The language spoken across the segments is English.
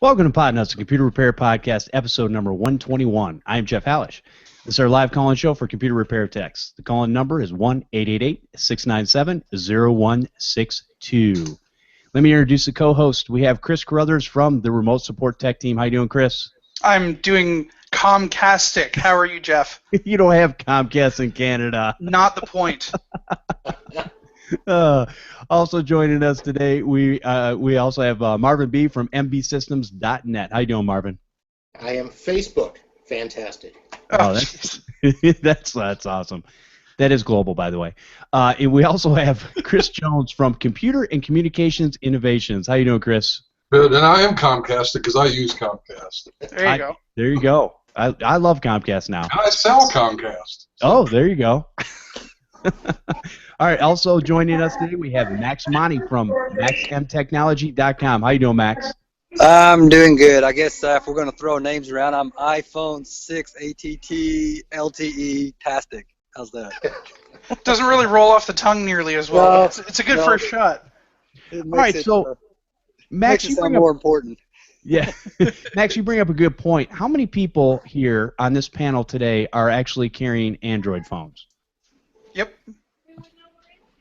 Welcome to Podnutz, the Computer Repair Podcast, episode number 121. I'm Jeff Halash. This is our live call-in show for computer repair techs. The call-in number is 1-888-697-0162. Let me introduce the co-host. We have Chris Carruthers from the Remote Support Tech Team. How you doing, Chris? I'm doing Comcastic. How are you, Jeff? You don't have Comcast in Canada. Not the point. Also joining us today, we also have Marvin Bee from mbsystems.net. How you doing, Marvin? I am Facebook. Fantastic. Oh, that's awesome. That is global, by the way. And we also have Chris Jones from Computer and Communications Innovations. How you doing, Chris? Good, and I am Comcast because I use Comcast. There you go. There you go. I love Comcast now. And I sell Comcast. Oh, there you go. All right, also joining us today, we have Max Monty from maxmtechnology.com. How you doing, Max? I'm doing good. I guess if we're going to throw names around, I'm iPhone 6 ATT LTE Tastic. How's that? Doesn't really roll off the tongue nearly as well. No, it's a good first shot. All right, so Max, you bring up more important. Yeah, Max, you bring up a good point. How many people here on this panel today are actually carrying Android phones? Yep.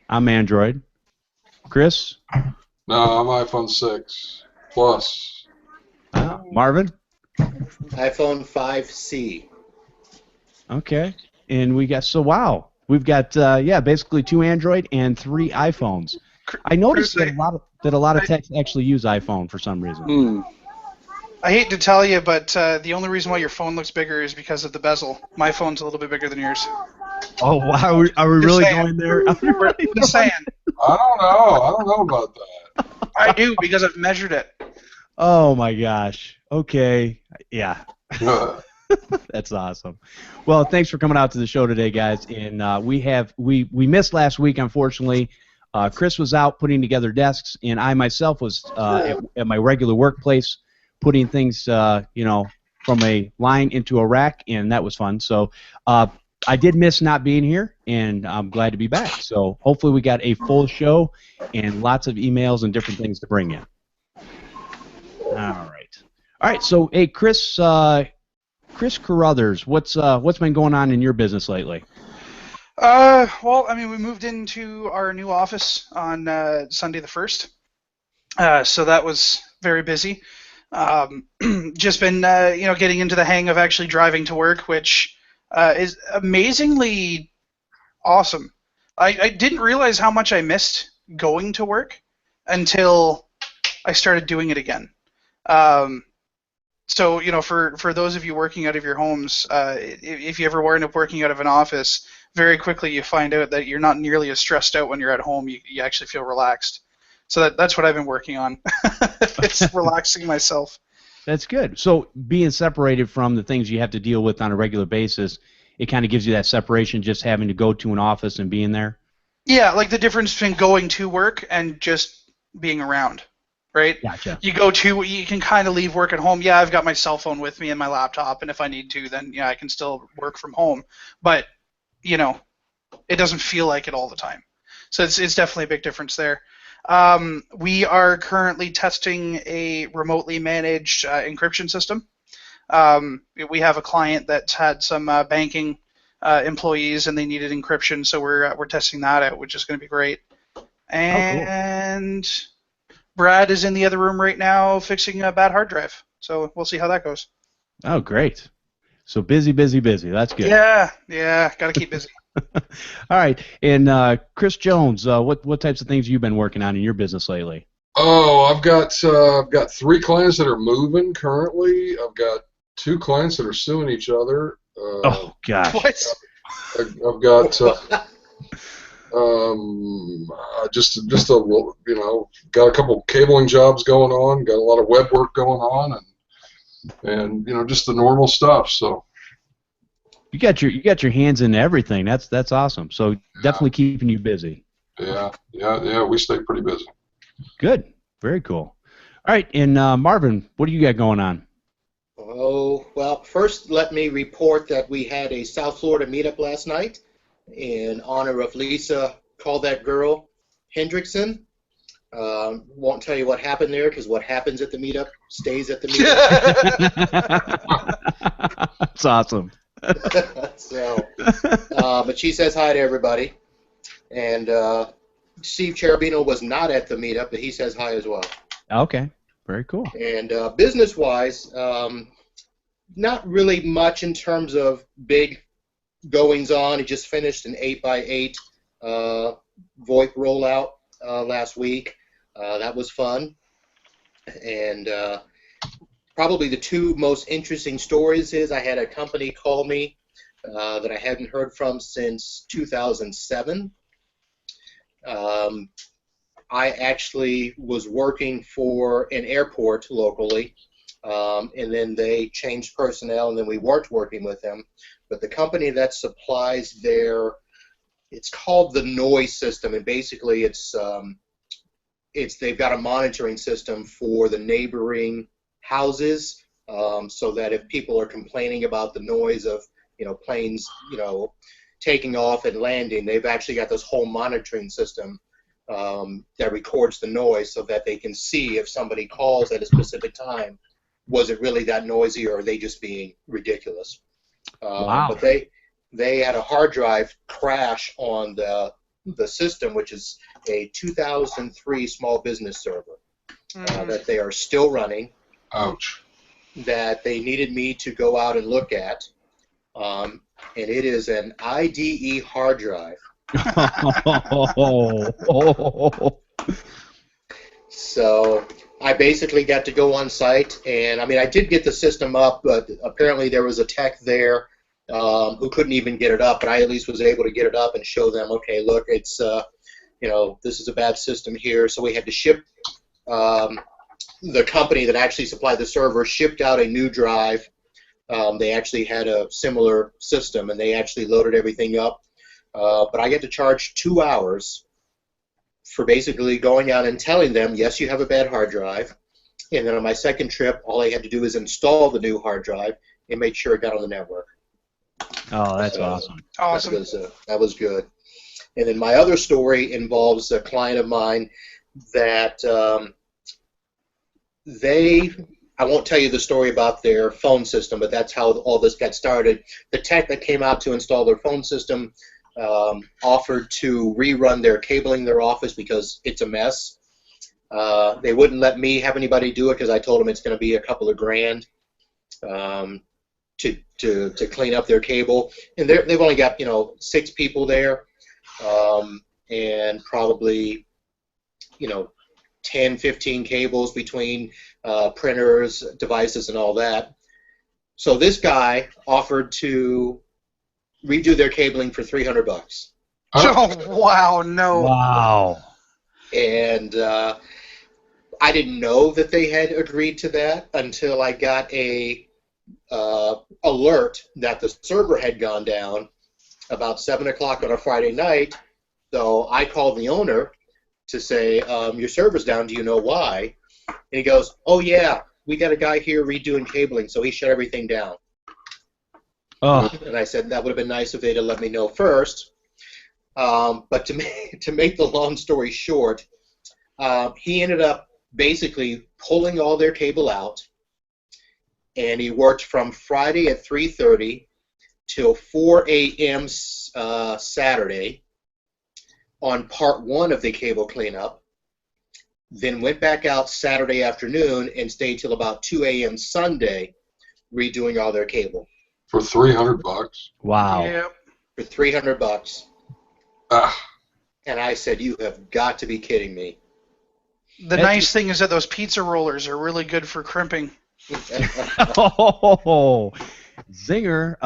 I'm Android. Chris? No, I'm iPhone 6 Plus. Marvin? iPhone 5C. Okay. And we've got basically 2 Android and 3 iPhones. I noticed that a lot of techs actually use iPhone for some reason. I hate to tell you, but the only reason why your phone looks bigger is because of the bezel. My phone's a little bit bigger than yours. Oh, wow. Are we really going there? Just saying. I don't know about that. I do because I've measured it. Oh, my gosh. Okay. Yeah. That's awesome. Well, thanks for coming out to the show today, guys. And we missed last week, unfortunately. Chris was out putting together desks, and I myself was at my regular workplace putting things, from a line into a rack, and that was fun. So I did miss not being here, and I'm glad to be back. So hopefully we got a full show and lots of emails and different things to bring in. All right. So, hey, Chris Carruthers, what's been going on in your business lately? Well, I mean, we moved into our new office on Sunday the 1st, so that was very busy. Just been, getting into the hang of actually driving to work, which is amazingly awesome. I didn't realize how much I missed going to work until I started doing it again. So, for those of you working out of your homes, if you ever wind up working out of an office, very quickly you find out that you're not nearly as stressed out when you're at home. You actually feel relaxed. So that's what I've been working on. It's relaxing myself. That's good. So being separated from the things you have to deal with on a regular basis, it kind of gives you that separation just having to go to an office and being there? Yeah, like the difference between going to work and just being around, right? Gotcha. You can kind of leave work at home. Yeah, I've got my cell phone with me and my laptop, and if I need to, then I can still work from home. But, it doesn't feel like it all the time. So it's definitely a big difference there. We are currently testing a remotely managed encryption system. We have a client that's had some banking employees, and they needed encryption, so we're testing that out, which is going to be great. And Brad is in the other room right now fixing a bad hard drive, so we'll see how that goes. Oh, great. So busy. That's good. Yeah, got to keep busy. All right, and Chris Jones, what types of things have you been working on in your business lately? Oh, I've got 3 clients that are moving currently. I've got 2 clients that are suing each other. Oh gosh. What? I've got got a couple cabling jobs going on. Got a lot of web work going on, and just the normal stuff. So. You got your hands in everything. That's awesome. So definitely keeping you busy. Yeah. We stay pretty busy. Good. Very cool. All right, and Marvin, what do you got going on? Oh, well, first let me report that we had a South Florida meetup last night in honor of Lisa, call that girl, Hendrickson. Won't tell you what happened there because what happens at the meetup stays at the meetup. That's awesome. So, but she says hi to everybody. And Steve Cherubino was not at the meetup, but he says hi as well. Okay, very cool. And business-wise, not really much in terms of big goings-on. He just finished an 8x8 VoIP rollout last week. That was fun. And probably the two most interesting stories is I had a company call me that I hadn't heard from since 2007. I actually was working for an airport locally, and then they changed personnel, and then we weren't working with them. But the company that supplies it's called the noise system, and basically they've got a monitoring system for the neighboring houses, so that if people are complaining about the noise of planes taking off and landing, they've actually got this whole monitoring system that records the noise so that they can see if somebody calls at a specific time, was it really that noisy or are they just being ridiculous? Wow. But they had a hard drive crash on the system, which is a 2003 small business server that they are still running. Ouch. That they needed me to go out and look at. And it is an IDE hard drive. So I basically got to go on site, and I mean I did get the system up, but apparently there was a tech there who couldn't even get it up, but I at least was able to get it up and show them, okay, look, it's this is a bad system here. So we had to ship. The company that actually supplied the server shipped out a new drive. They actually had a similar system, and they actually loaded everything up. But I get to charge 2 hours for basically going out and telling them, yes, you have a bad hard drive. And then on my second trip, all I had to do is install the new hard drive and make sure it got on the network. Oh, that's awesome. Awesome. That was good. And then my other story involves a client of mine that I won't tell you the story about their phone system, but that's how all this got started. The tech that came out to install their phone system offered to rerun their cabling in their office because it's a mess. They wouldn't let me have anybody do it because I told them it's going to be a couple of grand to clean up their cable. And they've only got 6 people there, and probably 10, 15 cables between printers, devices, and all that. So this guy offered to redo their cabling for $300. Oh, wow, no. Wow. And I didn't know that they had agreed to that until I got a alert that the server had gone down about 7 o'clock on a Friday night. So I called the owner to say, your server's down, do you know why? And he goes, oh yeah, we got a guy here redoing cabling, so he shut everything down. Oh. And I said, that would have been nice if they'd have let me know first. But to make the long story short, he ended up basically pulling all their cable out, and he worked from Friday at 3:30 till 4 a.m. Saturday on part 1 of the cable cleanup, then went back out Saturday afternoon and stayed till about 2 a.m. Sunday redoing all their cable. For $300? Wow. Yep. For $300. Ah. And I said, you have got to be kidding me. The nice thing is that those pizza rollers are really good for crimping. Oh, zinger.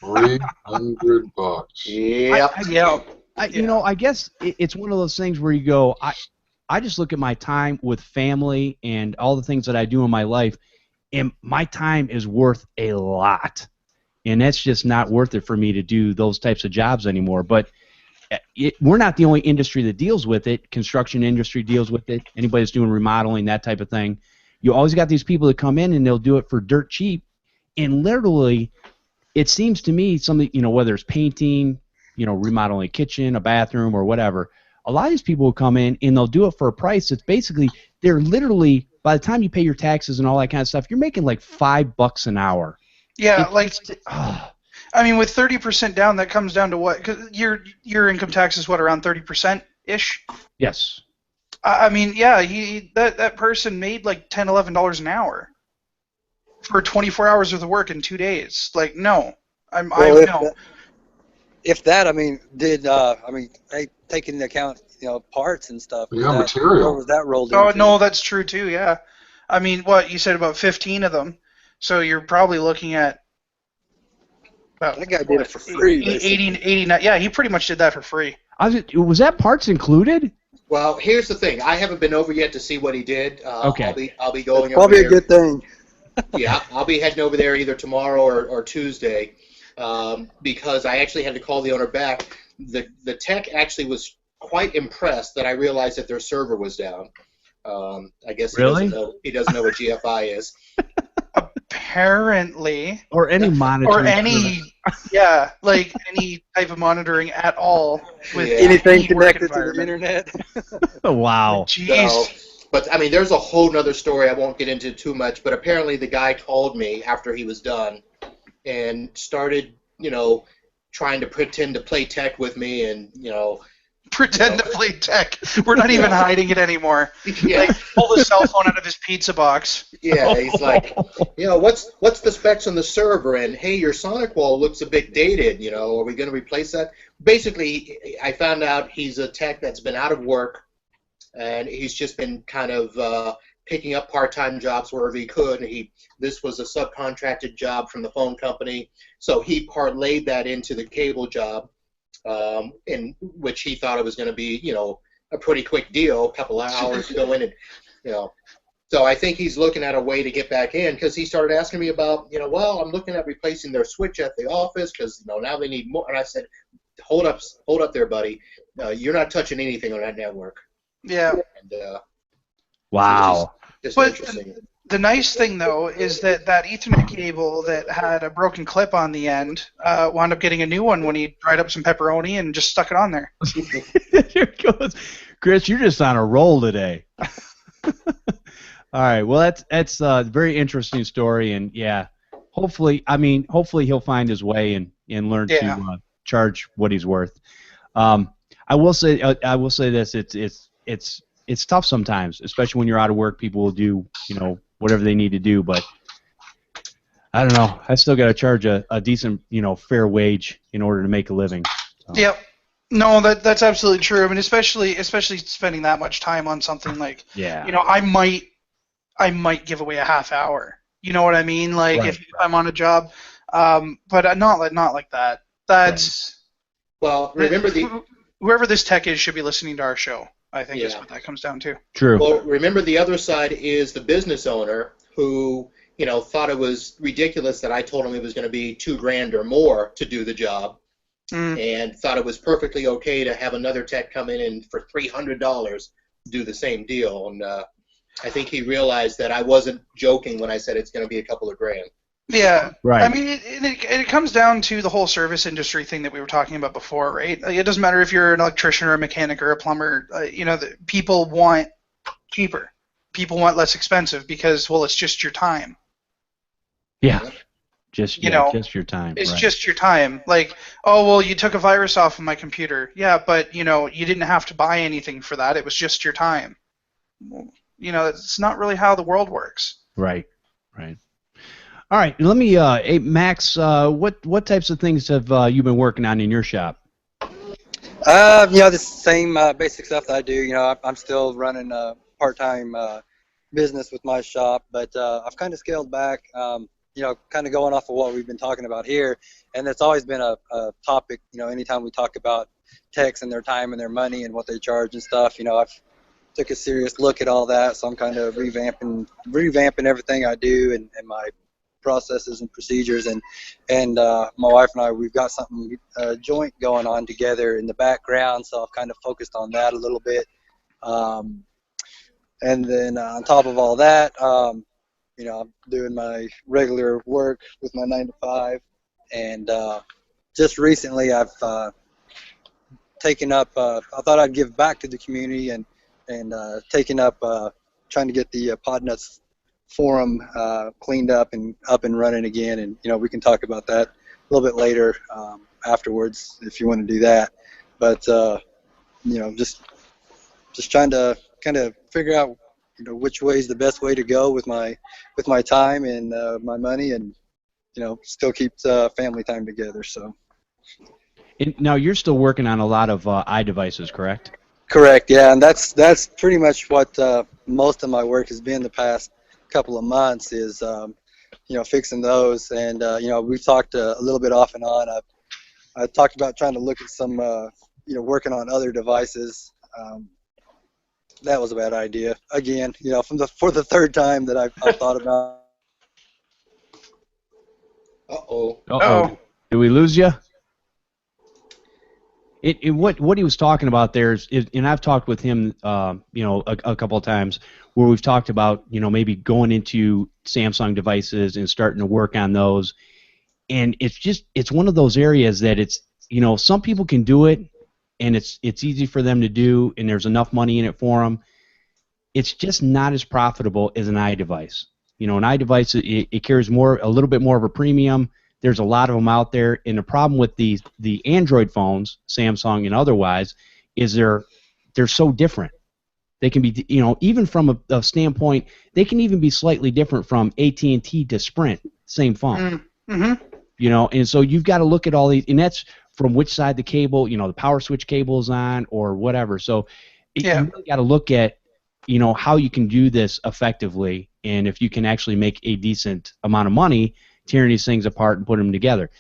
$300. Yep. I guess it's one of those things where you go, I just look at my time with family and all the things that I do in my life, and my time is worth a lot. And that's just not worth it for me to do those types of jobs anymore. But we're not the only industry that deals with it. Construction industry deals with it. Anybody that's doing remodeling, that type of thing. You always got these people that come in and they'll do it for dirt cheap. And literally, it seems to me, something, whether it's painting, remodeling a kitchen, a bathroom, or whatever, a lot of these people will come in and they'll do it for a price that's basically, they're literally, by the time you pay your taxes and all that kind of stuff, you're making like $5 an hour. Yeah, I mean, with 30% down, that comes down to what? 'Cause your income tax is what, around 30% ish? Yes. I mean, yeah, that person made like $10, $11 an hour for 24 hours worth of work in 2 days. Like, no, no. If that, I mean, they take into account, parts and stuff. Yeah, material. What was that rolled Oh, into? no, that's true too. Yeah, I mean, what you said about 15 of them, so you're probably looking at about That guy did it for free. 89. Yeah, he pretty much did that for free. Was that parts included? Well, here's the thing. I haven't been over yet to see what he did. Okay. I'll be going over Probably there. a good thing. Yeah, I'll be heading over there either tomorrow or Tuesday, because I actually had to call the owner back. The tech actually was quite impressed that I realized that their server was down. I guess Really? he doesn't know what GFI is. Apparently. Or any monitoring. Or any, yeah, like any type of monitoring at all with Anything any work connected to the environment. internet. Wow. Jeez. So, but I mean, there's a whole nother story I won't get into too much. But apparently, the guy called me after he was done and started, trying to pretend to play tech with me, and Pretend to play tech. We're not even hiding it anymore. Yeah. Like, pull the cell phone out of his pizza box. Yeah, he's like, what's the specs on the server? And hey, your Sonic wall looks a bit dated. Are we going to replace that? Basically, I found out he's a tech that's been out of work, and he's just been kind of picking up part-time jobs wherever he could. And this was a subcontracted job from the phone company, so he parlayed that into the cable job, in which he thought it was going to be, a pretty quick deal, a couple of hours to go in and, So I think he's looking at a way to get back in, because he started asking me about, well, I'm looking at replacing their switch at the office because, now they need more. And I said, hold up there, buddy. You're not touching anything on that network. Yeah. And, Wow. Just But interesting. the nice thing, though, is that Ethernet cable that had a broken clip on the end wound up getting a new one when he dried up some pepperoni and just stuck it on there. Here goes. Chris, you're just on a roll today. All right. Well, that's a very interesting story, and yeah, hopefully he'll find his way and learn to charge what he's worth. I will say this: it's tough sometimes, especially when you're out of work. People will do whatever they need to do, but I don't know. I still got to charge a decent fair wage in order to make a living. So. Yep. No, that's absolutely true. I mean, especially spending that much time on something like, I might give away a half hour. You know what I mean? Like right, if I'm on a job, but not like that. That's well. Remember whoever this tech is should be listening to our show. I think is what that comes down to. True. Well, remember the other side is the business owner who thought it was ridiculous that I told him it was going to be $2,000 or more to do the job. And thought it was perfectly okay to have another tech come in and for $300 do the same deal. And I think he realized that I wasn't joking when I said it's going to be a couple of grand. Yeah. Right. I mean, it comes down to the whole service industry thing that we were talking about before, right? Like, it doesn't matter if you're an electrician or a mechanic or a plumber. People want cheaper. People want less expensive because, well, it's just your time. Yeah. Just your time. It's right. just your time. Like, oh, well, you took a virus off of my computer. Yeah, but, you didn't have to buy anything for that. It was just your time. It's not really how the world works. Right. All right. Let me, hey, Max, what types of things have you been working on in your shop? The same basic stuff that I do. I'm still running a part-time business with my shop, but I've kind of scaled back. Kind of going off of what we've been talking about here, and it's always been a topic, anytime we talk about techs and their time and their money and what they charge and stuff, I've took a serious look at all that, so I'm kind of revamping everything I do and my processes and procedures, and my wife and I, we've got something joint going on together in the background, so I've kind of focused on that a little bit, and then on top of all that, I'm doing my regular work with my 9 to 5, and just recently I've taken up. I thought I'd give back to the community and taken up trying to get the Podnutz forum cleaned up and running again. And we can talk about that a little bit later afterwards if you want to do that. But just trying to kind of figure out which way is the best way to go with my time and my money, and still keep family time together. So. And now you're still working on a lot of iDevices, correct? Correct. Yeah, and that's pretty much what most of my work has been the past couple of months is fixing those. And we've talked a little bit off and on. I talked about trying to look at some working on other devices. That was a bad idea. Again, for the third time that I've thought about. Uh-oh. Did we lose you? What he was talking about there is, and I've talked with him, a couple of times where we've talked about, maybe going into Samsung devices and starting to work on those, and it's one of those areas that it's, some people can do it, and it's easy for them to do, and there's enough money in it for them. It's just not as profitable as an iDevice. An iDevice, it carries a little bit more of a premium. There's a lot of them out there, and the problem with the Android phones, Samsung and otherwise, is they're so different. They can be, even from a standpoint, they can even be slightly different from AT&T to Sprint, same phone. Mm-hmm. And so you've got to look at all these, and that's from which side the cable, the power switch cable is on or whatever. So you really got to look at, how you can do this effectively, and if you can actually make a decent amount of money tearing these things apart and putting them together.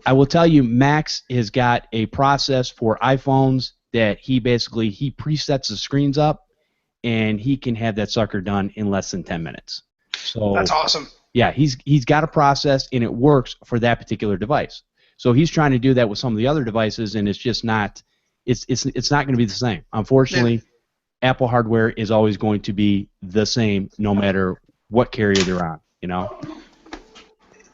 I will tell you, Max has got a process for iPhones that he presets the screens up, and he can have that sucker done in less than 10 minutes. So that's awesome. Yeah, he's got a process, and it works for that particular device. So he's trying to do that with some of the other devices, and it's just not. It's not going to be the same. Unfortunately, Apple hardware is always going to be the same, no matter what carrier they're on.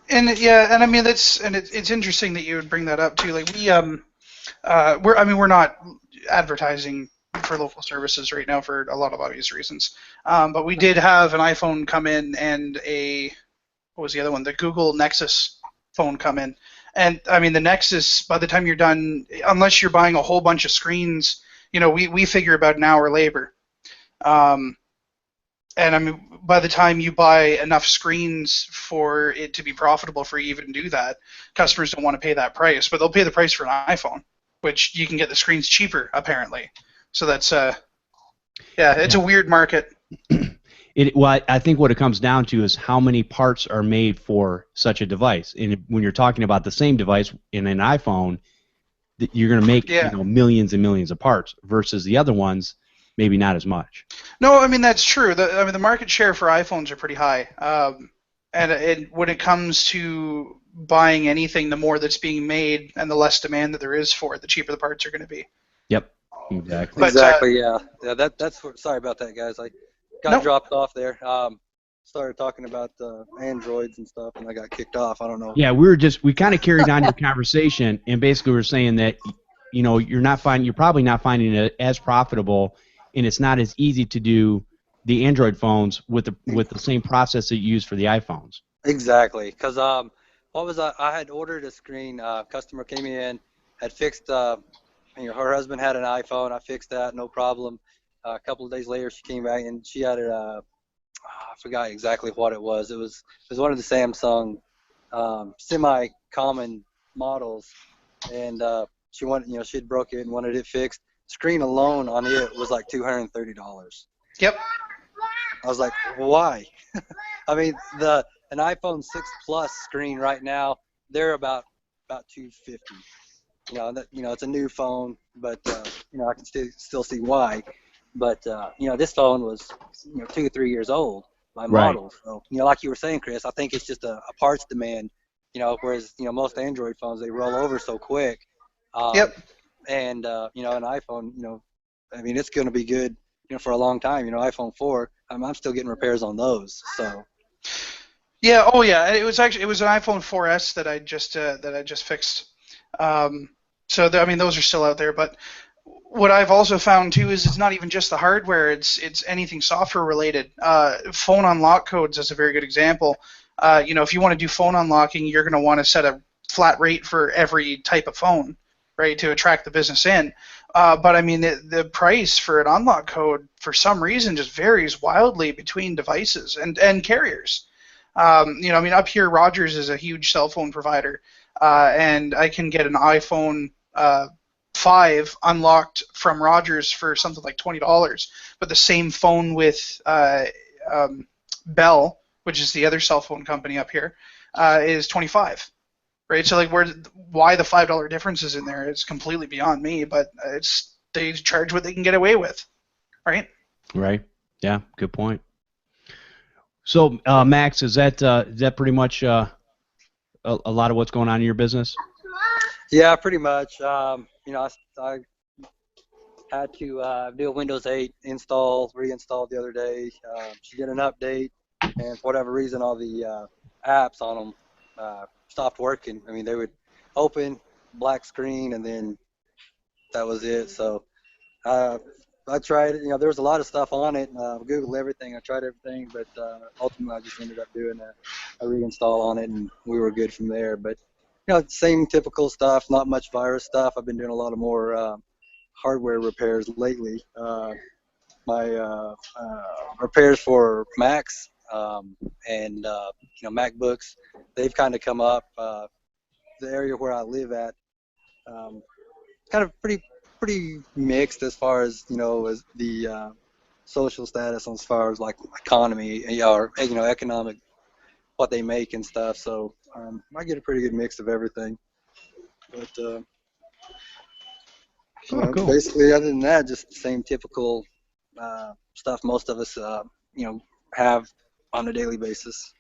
And I mean it's interesting that you would bring that up too. Like we're not advertising for local services right now for a lot of obvious reasons. But we did have an iPhone come in and what was the other one? The Google Nexus phone come in. And I mean the Nexus, by the time you're done, unless you're buying a whole bunch of screens, we figure about an hour labor. And I mean, by the time you buy enough screens for it to be profitable for you even do that, customers don't want to pay that price, but they'll pay the price for an iPhone, which you can get the screens cheaper apparently. So that's it's a weird market. Well, I think what it comes down to is how many parts are made for such a device. And when you're talking about the same device in an iPhone, you're going to make millions and millions of parts versus the other ones. Maybe not as much. No, I mean that's true. The market share for iPhones are pretty high, and when it comes to buying anything, the more that's being made and the less demand that there is for it, the cheaper the parts are going to be. Yep, exactly. But, exactly. Yeah. That's sorry about that, guys. I got dropped off there. Started talking about Androids and stuff, and I got kicked off. I don't know. Yeah, we kind of carried on your conversation, and basically we're saying that you're probably not finding it as profitable. And it's not as easy to do the Android phones with the same process that you use for the iPhones. Exactly, because I had ordered a screen. Customer came in, had fixed. Her husband had an iPhone. I fixed that, no problem. A couple of days later, she came back and she had I forgot exactly what it was. It was one of the Samsung semi-common models, and she wanted, she had broke it and wanted it fixed. Screen alone on it was like $230. Yep. I was like, why? I mean, an iPhone 6 Plus screen right now, they're about $250. It's a new phone, but I can still see why. But this phone was 2 or 3 years old by model. So like you were saying, Chris, I think it's just a parts demand. Whereas most Android phones, they roll over so quick. Yep. And an iPhone, I mean, it's going to be good, for a long time. iPhone 4, I'm still getting repairs on those. So. Yeah. Oh, yeah. It was an iPhone 4S that I just fixed. So So I mean, those are still out there. But what I've also found too is it's not even just the hardware; it's anything software related. Phone unlock codes is a very good example. If you want to do phone unlocking, you're going to want to set a flat rate for every type of phone, right, to attract the business in. But I mean, the price for an unlock code for some reason just varies wildly between devices and carriers. I mean, up here, Rogers is a huge cell phone provider, and I can get an iPhone 5 unlocked from Rogers for something like $20. But the same phone with Bell, which is the other cell phone company up here, is $25. Right, so like why the $5 difference is in there is completely beyond me, but they charge what they can get away with, right? Right. Yeah. Good point. So Max, is that pretty much a lot of what's going on in your business? Yeah, pretty much. I had to do a Windows 8 reinstall the other day. She did an update, and for whatever reason, all the apps on them stopped working. I mean, they would open, black screen, and then that was it. So I tried, there was a lot of stuff on it. Googled everything. I tried everything, but ultimately I just ended up doing a reinstall on it, and we were good from there. But, same typical stuff, not much virus stuff. I've been doing a lot of more hardware repairs lately. My repairs for Macs and MacBooks, they've kind of come up. The area where I live at, kind of pretty mixed as far as as the social status as far as like economy or economic, what they make and stuff. So I get a pretty good mix of everything. But cool. Basically, other than that, just the same typical stuff most of us have on a daily basis.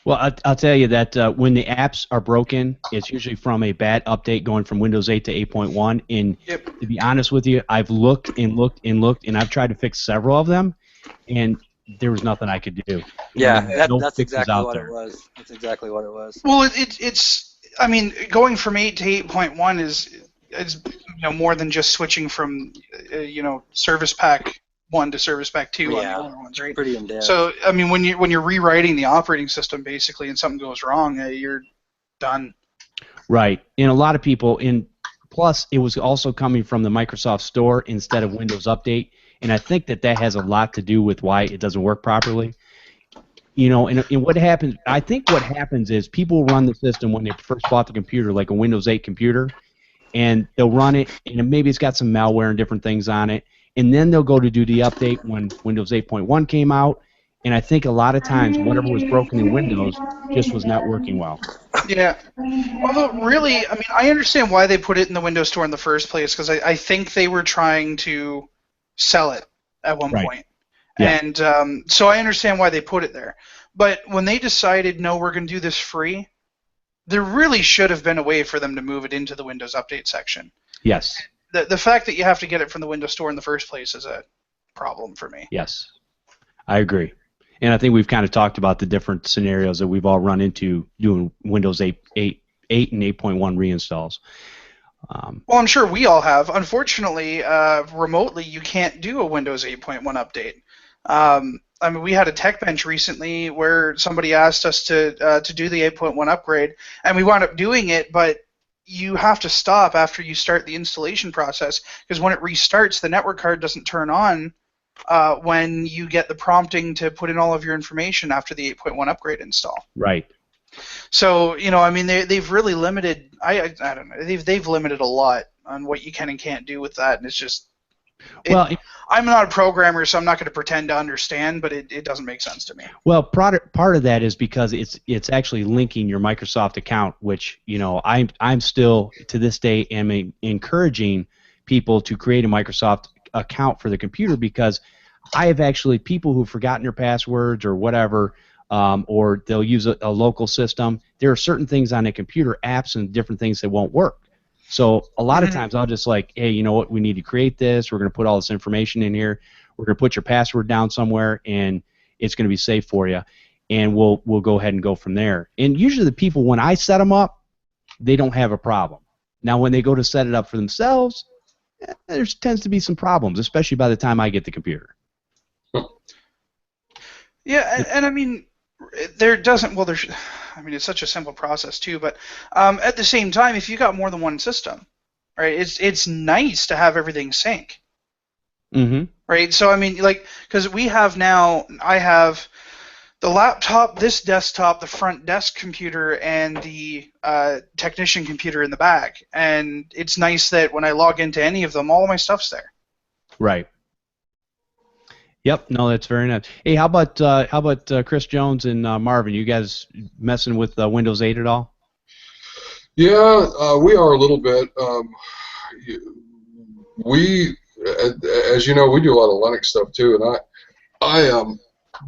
Well, I'll tell you that when the apps are broken, it's usually from a bad update going from Windows 8 to 8.1. And to be honest with you, I've looked and looked and looked, and I've tried to fix several of them, and there was nothing I could do. Yeah, that's exactly what it was. That's exactly what it was. Well, I mean, going from 8 to 8.1 is more than just switching from Service Pack 1 to Service Pack 2 on the older ones, right? Pretty in depth. So I mean, when you're rewriting the operating system basically, and something goes wrong, you're done. Right, and a lot of people, plus it was also coming from the Microsoft Store instead of Windows Update, and I think that has a lot to do with why it doesn't work properly. And what happens? I think what happens is people run the system when they first bought the computer, like a Windows 8 computer, and they'll run it, and maybe it's got some malware and different things on it. And then they'll go to do the update when Windows 8.1 came out, and I think a lot of times whatever was broken in Windows just was not working well. Yeah. Although, really, I mean, I understand why they put it in the Windows Store in the first place, because I think they were trying to sell it at one point. Yeah. And so I understand why they put it there. But when they decided, no, we're going to do this free, there really should have been a way for them to move it into the Windows Update section. Yes. The fact that you have to get it from the Windows Store in the first place is a problem for me. Yes, I agree. And I think we've kind of talked about the different scenarios that we've all run into doing Windows 8 and 8.1 reinstalls. Well, I'm sure we all have. Unfortunately, remotely, you can't do a Windows 8.1 update. I mean, we had a tech bench recently where somebody asked us to do the 8.1 upgrade, and we wound up doing it, but you have to stop after you start the installation process, because when it restarts, the network card doesn't turn on when you get the prompting to put in all of your information after the 8.1 upgrade install. Right. So, I mean, they've really limited. I don't know. They've limited a lot on what you can and can't do with that, and it's just. I'm not a programmer, so I'm not going to pretend to understand, but it doesn't make sense to me. Well, part of that is because it's actually linking your Microsoft account, which I'm still to this day am encouraging people to create a Microsoft account for the computer, because I have actually people who've forgotten their passwords or whatever, or they'll use a local system. There are certain things on a computer, apps and different things that won't work. So a lot of times I'll just like, hey, you know what, we need to create this. We're going to put all this information in here. We're going to put your password down somewhere, and it's going to be safe for you. And we'll go ahead and go from there. And usually the people, when I set them up, they don't have a problem. Now, when they go to set it up for themselves, there tends to be some problems, especially by the time I get the computer. Yeah, and I mean, there doesn't. Well, there's. I mean, it's such a simple process too. But at the same time, if you got more than one system, right? It's nice to have everything sync. Mm-hmm. Right. So I mean, like, because we have now, I have the laptop, this desktop, the front desk computer, and the technician computer in the back. And it's nice that when I log into any of them, all of my stuff's there. Right. Yep. No, that's very nice. Hey, how about Chris Jones and Marvin? You guys messing with Windows 8 at all? Yeah, we are a little bit. We, as you know, we do a lot of Linux stuff too, and I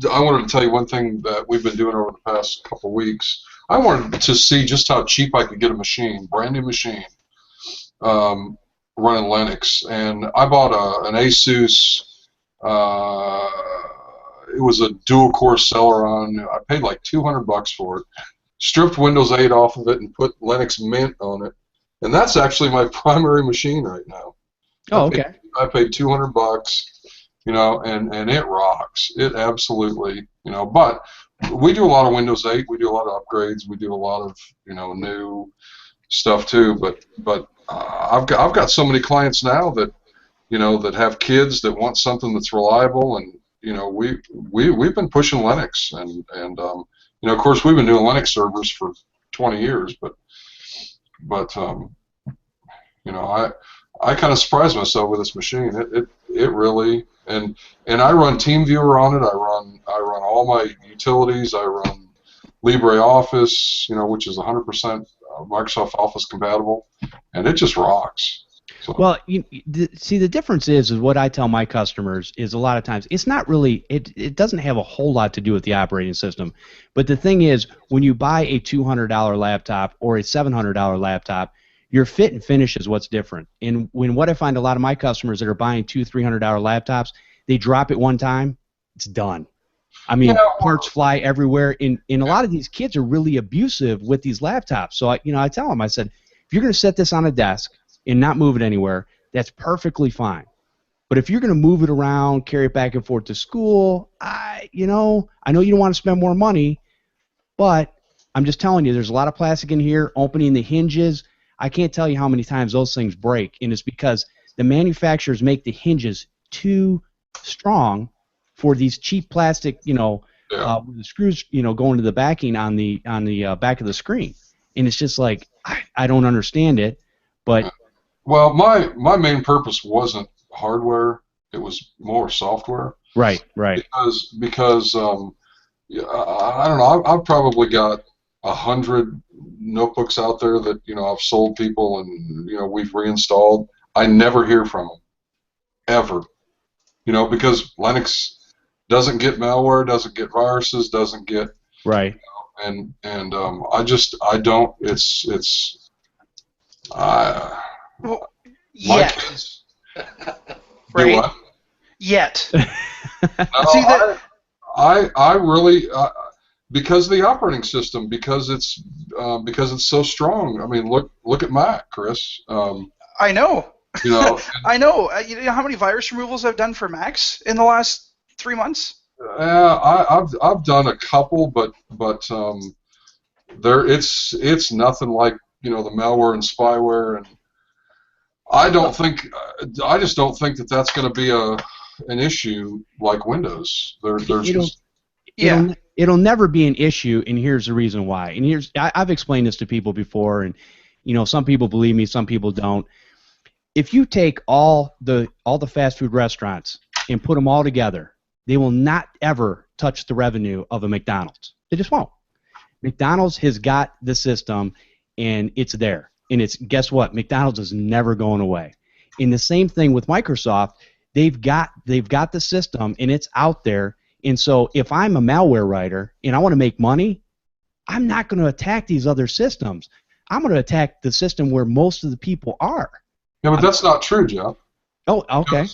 wanted to tell you one thing that we've been doing over the past couple weeks. I wanted to see just how cheap I could get a machine, brand new machine, running Linux, and I bought an ASUS. It was a dual-core Celeron. I paid like $200 for it. Stripped Windows 8 off of it and put Linux Mint on it, and that's actually my primary machine right now. Oh, okay. I paid $200, you know, and it rocks. It absolutely, you know. But we do a lot of Windows 8. We do a lot of upgrades. We do a lot of, you know, new stuff too. But I've got so many clients now that, you know, that have kids that want something that's reliable, and you know, we've been pushing Linux, and you know, of course, we've been doing Linux servers for 20 years, but you know, I kind of surprised myself with this machine. It really, and I run TeamViewer on it. I run all my utilities. I run LibreOffice, you know, which is 100% Microsoft Office compatible, and it just rocks. So. Well, see, the difference is what I tell my customers is a lot of times it's not really, it doesn't have a whole lot to do with the operating system. But the thing is, when you buy a $200 laptop or a $700 laptop, your fit and finish is what's different. And what I find a lot of my customers that are buying $200-300 laptops, they drop it one time, it's done. I mean, parts fly everywhere. And a lot of these kids are really abusive with these laptops. So I tell them, I said, if you're going to set this on a desk and not move it anywhere, that's perfectly fine. But if you're going to move it around, carry it back and forth to school, I know you don't want to spend more money, but I'm just telling you, there's a lot of plastic in here, opening the hinges. I can't tell you how many times those things break, and it's because the manufacturers make the hinges too strong for these cheap plastic, with the screws, going to the backing on the back of the screen, and it's just like I don't understand it, but. Well, my main purpose wasn't hardware; it was more software. Right. Because I don't know. I've probably got 100 notebooks out there that I've sold people, and we've reinstalled. I never hear from them ever, because Linux doesn't get malware, doesn't get viruses, doesn't get right. And I don't. Well, yet. Right? What? Yet. No, See that? I really because of the operating system, because it's so strong. I mean, look at Mac, Chris. I know. I know. You know how many virus removals I've done for Macs in the last 3 months? I've done a couple, but it's nothing like the malware and spyware, and I just don't think that that's going to be an issue like Windows. It'll never be an issue, and here's the reason why. And I've explained this to people before, and some people believe me, some people don't. If you take all the fast food restaurants and put them all together, they will not ever touch the revenue of a McDonald's. They just won't. McDonald's has got the system, and it's there. And guess what? McDonald's is never going away. And the same thing with Microsoft. They've got the system, and it's out there. And so if I'm a malware writer and I want to make money, I'm not going to attack these other systems. I'm going to attack the system where most of the people are. Yeah, but that's not true, Jeff. Oh, okay.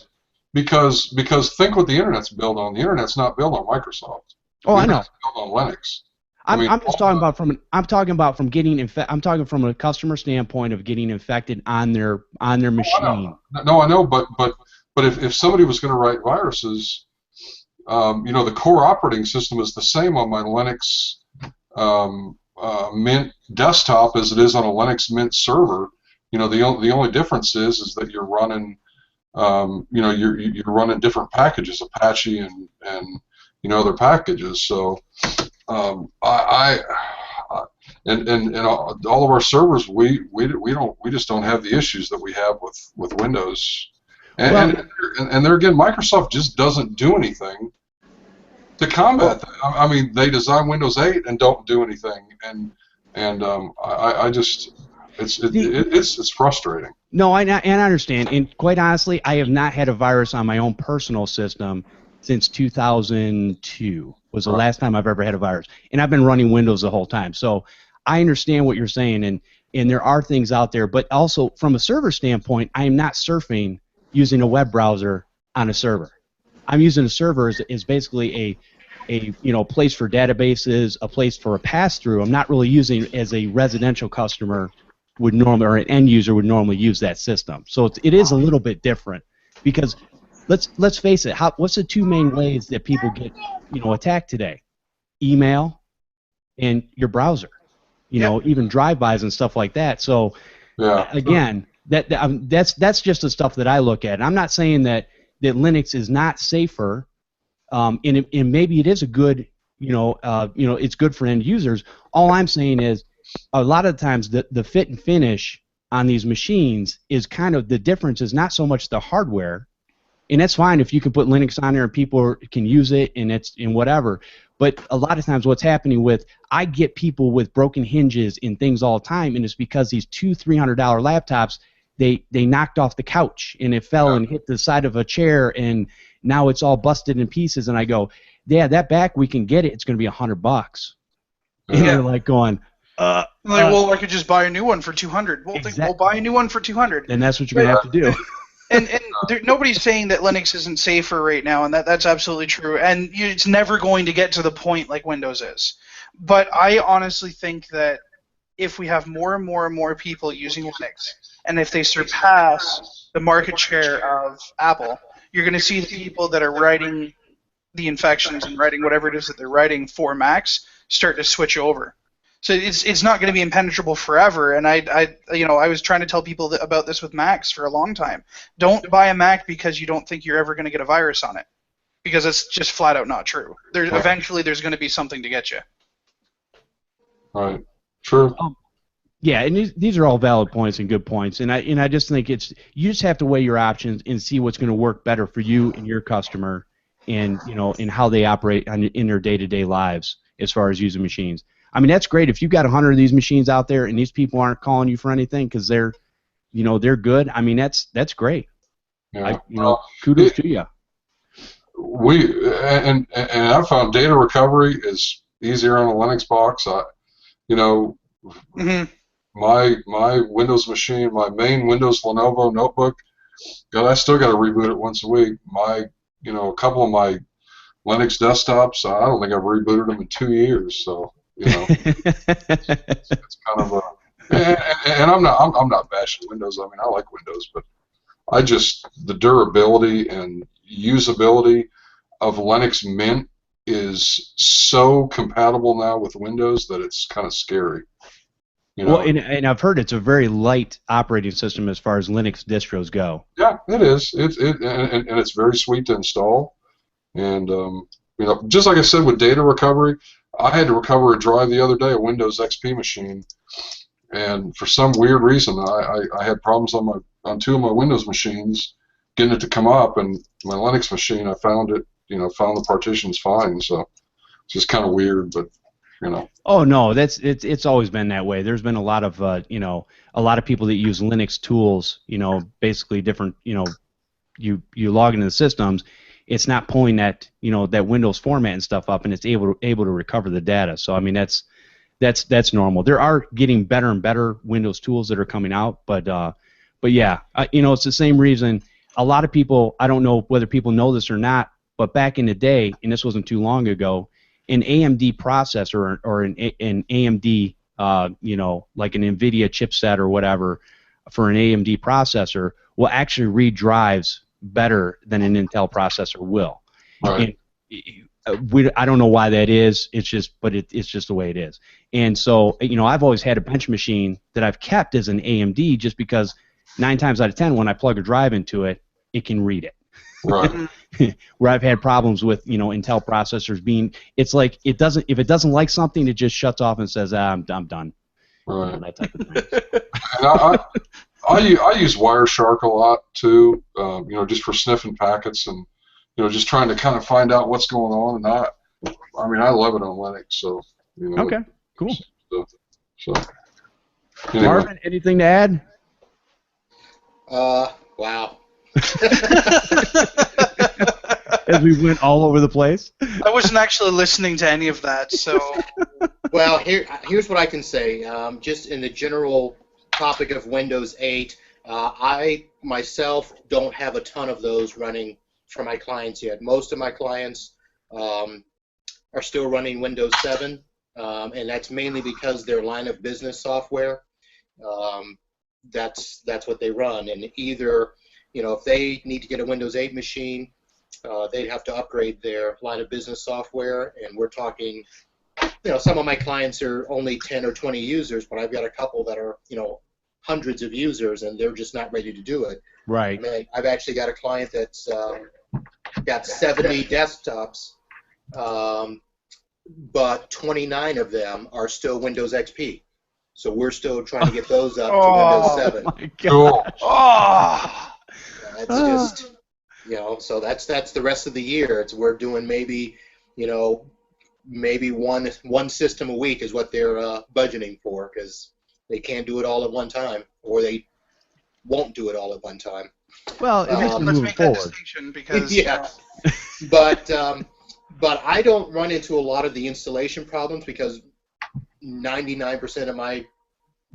Because think what the Internet's built on. The Internet's not built on Microsoft. Oh, I know. It's built on Linux. I'm just talking about from getting I'm talking from a customer standpoint of getting infected on their machine. No, I know, but if somebody was going to write viruses, the core operating system is the same on my Linux Mint desktop as it is on a Linux Mint server. The only difference is that you're running, you're running different packages, Apache and other packages. So and all of our servers, we just don't have the issues that we have with Windows. And there again, Microsoft just doesn't do anything to combat that. I mean, they design Windows 8 and don't do anything, and I just it's frustrating. No, I understand, and quite honestly, I have not had a virus on my own personal system since 2002 was the last time I've ever had a virus, and I've been running Windows the whole time. So I understand what you're saying, and there are things out there, but also from a server standpoint, I am not surfing using a web browser on a server. I'm using a server as basically a place for databases, a place for a pass-through. I'm not really using it as a residential customer would normally, or an end user would normally use that system. So it is a little bit different, because let's face it. What's the two main ways that people get attacked today? Email and your browser. Even drive-bys and stuff like that. So again, that's just the stuff that I look at. And I'm not saying that Linux is not safer, and maybe it is a good, it's good for end users. All I'm saying is, a lot of times the fit and finish on these machines is kind of the difference is not so much the hardware, and that's fine if you can put Linux on there and people can use it and it's whatever. But a lot of times what's happening I get people with broken hinges and things all the time, and it's because these $200-300 laptops, they knocked off the couch and it fell and hit the side of a chair, and now it's all busted in pieces. And I go, yeah, that back, we can get it. It's going to be $100. And they're like going, well, I could just buy a new one for $200. We'll buy a new one for $200. And that's what you're going to have to do. And nobody's saying that Linux isn't safer right now, and that's absolutely true. And it's never going to get to the point like Windows is. But I honestly think that if we have more and more and more people using Linux, and if they surpass the market share of Apple, you're going to see the people that are writing the infections and writing whatever it is that they're writing for Macs start to switch over. So it's not going to be impenetrable forever. And I was trying to tell people about this with Macs for a long time. Don't buy a Mac because you don't think you're ever going to get a virus on it, because it's just flat out not true. Eventually there's going to be something to get you. Right. True. Yeah, and these are all valid points and good points, and I just think you just have to weigh your options and see what's going to work better for you and your customer, and and how they operate in their day-to-day lives as far as using machines. I mean, that's great if you've got 100 of these machines out there and these people aren't calling you for anything because they're good. I mean, that's great. Yeah. Kudos to you. And I found data recovery is easier on a Linux box. My Windows machine, my main Windows Lenovo notebook, I still got to reboot it once a week. A couple of my Linux desktops, I don't think I've rebooted them in 2 years. So it's kind of and I'm not bashing Windows. I mean, I like Windows, but the durability and usability of Linux Mint is so compatible now with Windows that it's kind of scary. Well, and I've heard it's a very light operating system as far as Linux distros go. Yeah, it is. And it's very sweet to install. And just like I said with data recovery, I had to recover a drive the other day, a Windows XP machine, and for some weird reason, I had problems on two of my Windows machines getting it to come up, and my Linux machine, I found it, found the partitions fine. So it's just kind of weird, but. Oh no, it's always been that way. There's been a lot of a lot of people that use Linux tools. Basically different. You log into the systems, it's not pulling that that Windows format and stuff up, and it's able to recover the data. So I mean that's normal. There are getting better and better Windows tools that are coming out, but yeah, it's the same reason. A lot of people, I don't know whether people know this or not, but back in the day, and this wasn't too long ago, an AMD processor or an AMD, like an NVIDIA chipset or whatever for an AMD processor will actually read drives better than an Intel processor will. Right. And I don't know why that is. It's just, but it's just the way it is. And so, I've always had a bench machine that I've kept as an AMD just because 9 times out of 10 when I plug a drive into it, it can read it. Right. Where I've had problems with Intel processors being, it's like if it doesn't like something, it just shuts off and says I'm done. Right. That type of thing. And I use Wireshark a lot too, just for sniffing packets and just trying to kind of find out what's going on. And I love it on Linux. So Okay, cool. So anyway. Marvin, anything to add? Wow. As we went all over the place. I wasn't actually listening to any of that, so. Well, here's what I can say. Just in the general topic of Windows 8, I myself don't have a ton of those running for my clients yet. Most of my clients are still running Windows 7, and that's mainly because their line of business software, that's what they run. And either, if they need to get a Windows 8 machine, they'd have to upgrade their line of business software, and we're talking, some of my clients are only 10 or 20 users, but I've got a couple that are, hundreds of users, and they're just not ready to do it. Right. I mean, I've actually got a client that's got 70 desktops, but 29 of them are still Windows XP. So we're still trying to get those up to Windows 7. My God. Oh. That's just, so that's the rest of the year. We're doing maybe one system a week is what they're budgeting for, because they can't do it all at one time, or they won't do it all at one time. Well, it makes them let's move make forward. that distinction because Yeah. But I don't run into a lot of the installation problems because 99% of my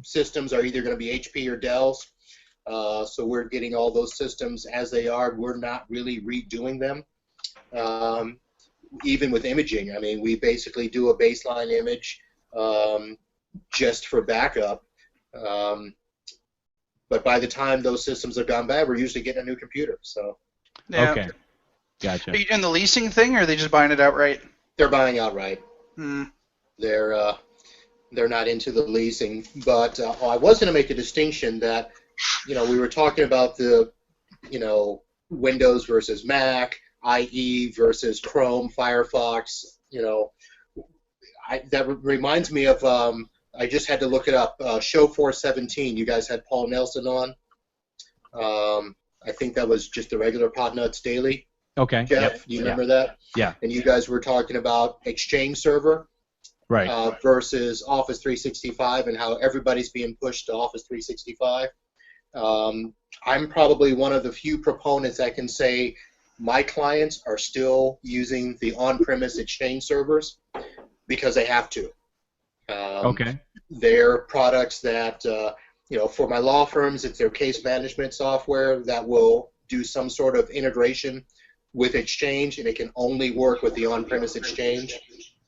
systems are either going to be HP or Dell's. So we're getting all those systems as they are. We're not really redoing them. Even with imaging, I mean, we basically do a baseline image just for backup. But by the time those systems are gone bad, we're usually getting a new computer. So. Yeah. Okay. Gotcha. Are you doing the leasing thing, or are they just buying it outright? They're buying outright. Hmm. They're not into the leasing. But I was going to make a distinction that, we were talking about the, Windows versus Mac, IE versus Chrome, Firefox. That reminds me of. I just had to look it up. Show 417. You guys had Paul Nelson on. I think that was just the regular Podnutz Daily. Okay. Jeff, Yep. you remember that? Yeah. And you guys were talking about Exchange Server Right. versus Office 365 and how everybody's being pushed to Office 365. I'm probably one of the few proponents that can say my clients are still using the on-premise Exchange servers because they have to. Okay. They're products that, for my law firms, it's their case management software that will do some sort of integration with Exchange, and it can only work with the on-premise Exchange.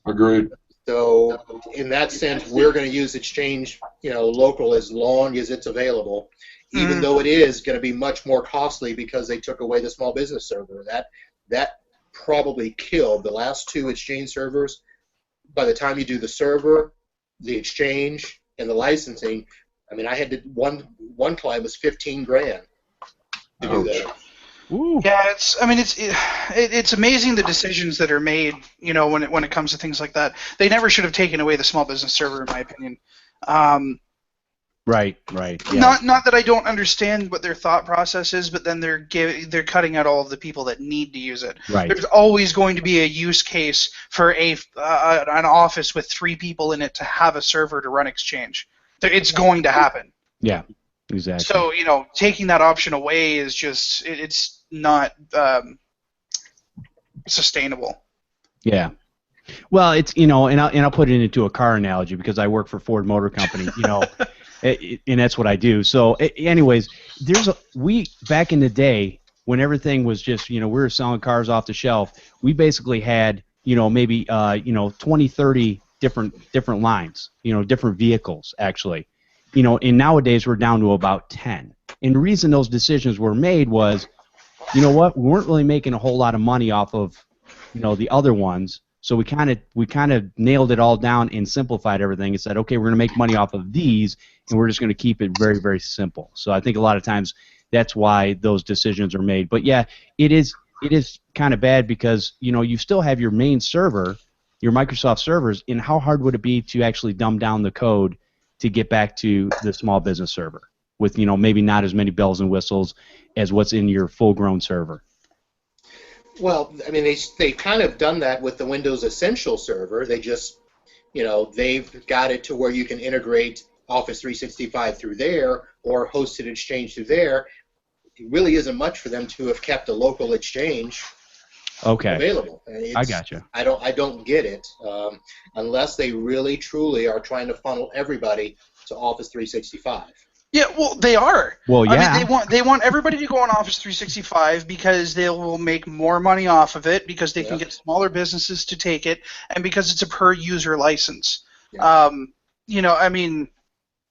Agreed. So in that sense, we're going to use Exchange, local as long as it's available, even though it is going to be much more costly because they took away the small business server. That probably killed the last two Exchange servers. By the time you do the server, the Exchange, and the licensing, I mean, I had to, one client was $15,000 to do that. Ooh. Yeah, it's amazing the decisions that are made, when it comes to things like that. They never should have taken away the small business server, in my opinion. Right. Yeah. Not that I don't understand what their thought process is, but then they're cutting out all of the people that need to use it. Right. There's always going to be a use case for an office with 3 people in it to have a server to run Exchange. It's going to happen. Yeah. Exactly. So, taking that option away is just it's not sustainable. Yeah. Well, it's and I'll put it into a car analogy because I work for Ford Motor Company, and that's what I do. So, anyways, we back in the day when everything was just we were selling cars off the shelf. We basically had maybe 20, 30 different lines, different vehicles actually, and nowadays we're down to about 10. And the reason those decisions were made was, we weren't really making a whole lot of money off of, the other ones. So we kind of nailed it all down and simplified everything and said, okay, we're going to make money off of these, and we're just going to keep it very, very simple. So I think a lot of times that's why those decisions are made. But yeah, it is kind of bad because you still have your main server, your Microsoft servers, and how hard would it be to actually dumb down the code to get back to the small business server with maybe not as many bells and whistles as what's in your full-grown server? Well, I mean, they've kind of done that with the Windows Essential server. They just, they've got it to where you can integrate Office 365 through there or hosted Exchange through there. It really isn't much for them to have kept a local Exchange available. I gotcha. I don't get it unless they really truly are trying to funnel everybody to Office 365. Yeah, well, they are. Well, yeah. I mean, they want everybody to go on Office 365 because they will make more money off of it because they can get smaller businesses to take it, and because it's a per-user license. Yeah. I mean,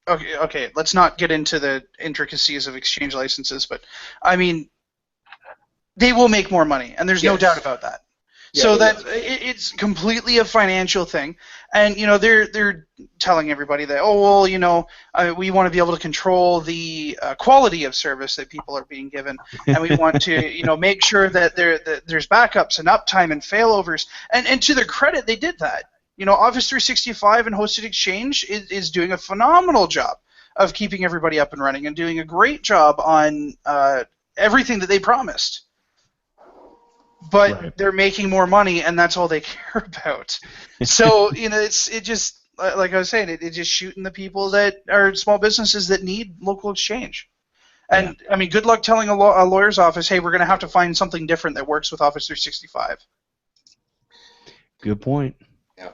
okay, let's not get into the intricacies of Exchange licenses, but I mean, they will make more money, and there's no doubt about that. Yeah, So that it's completely a financial thing, and they're telling everybody that we want to be able to control the quality of service that people are being given, and we want to make sure that there's backups and uptime and failovers, and to their credit, they did that. Office 365 and hosted Exchange is doing a phenomenal job of keeping everybody up and running and doing a great job on everything that they promised. But they're making more money, and that's all they care about. So it just like I was saying, it's just shooting the people that are small businesses that need local Exchange. And I mean, good luck telling a lawyer's office, hey, we're going to have to find something different that works with Office 365. Good point. Yeah.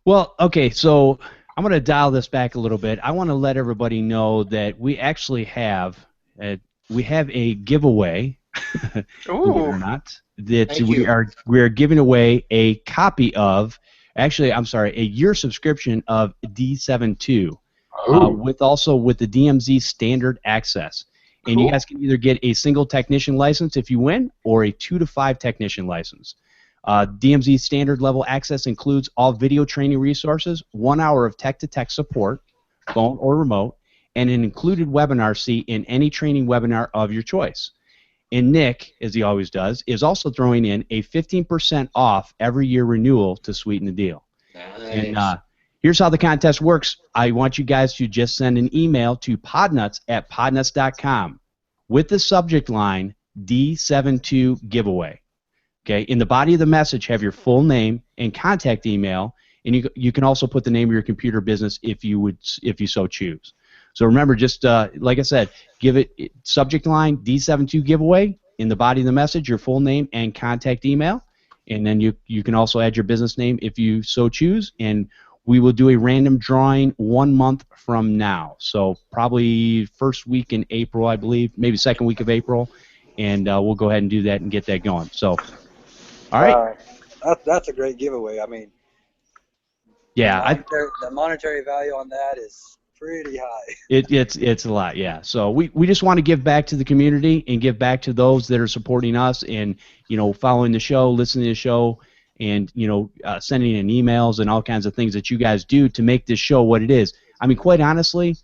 Well, okay, so I'm going to dial this back a little bit. I want to let everybody know that we actually have a giveaway. Believe it or not, that we are giving away a copy of, a year subscription of D72, with the DMZ standard access. And you guys can either get a single technician license if you win, or a 2 to 5 technician license. DMZ standard level access includes all video training resources, 1 hour of tech-to-tech support, phone or remote, and an included webinar seat in any training webinar of your choice. And Nick, as he always does, is also throwing in a 15% off every year renewal to sweeten the deal. Nice. And here's how the contest works. I want you guys to just send an email to podnutz@podnutz.com with the subject line D72 giveaway. Okay. In the body of the message, have your full name and contact email, and you can also put the name of your computer business if you so choose. So remember, just like I said, give it subject line D72 giveaway, in the body of the message, your full name and contact email, and then you can also add your business name if you so choose, and we will do a random drawing 1 month from now. So probably first week in April, I believe, maybe second week of April, and we'll go ahead and do that and get that going. So, all right. That's a great giveaway. I mean, yeah, the monetary value on that is pretty high. It's a lot, yeah. So we just want to give back to the community and give back to those that are supporting us and following the show, listening to the show, and sending in emails and all kinds of things that you guys do to make this show what it is. I mean, quite honestly,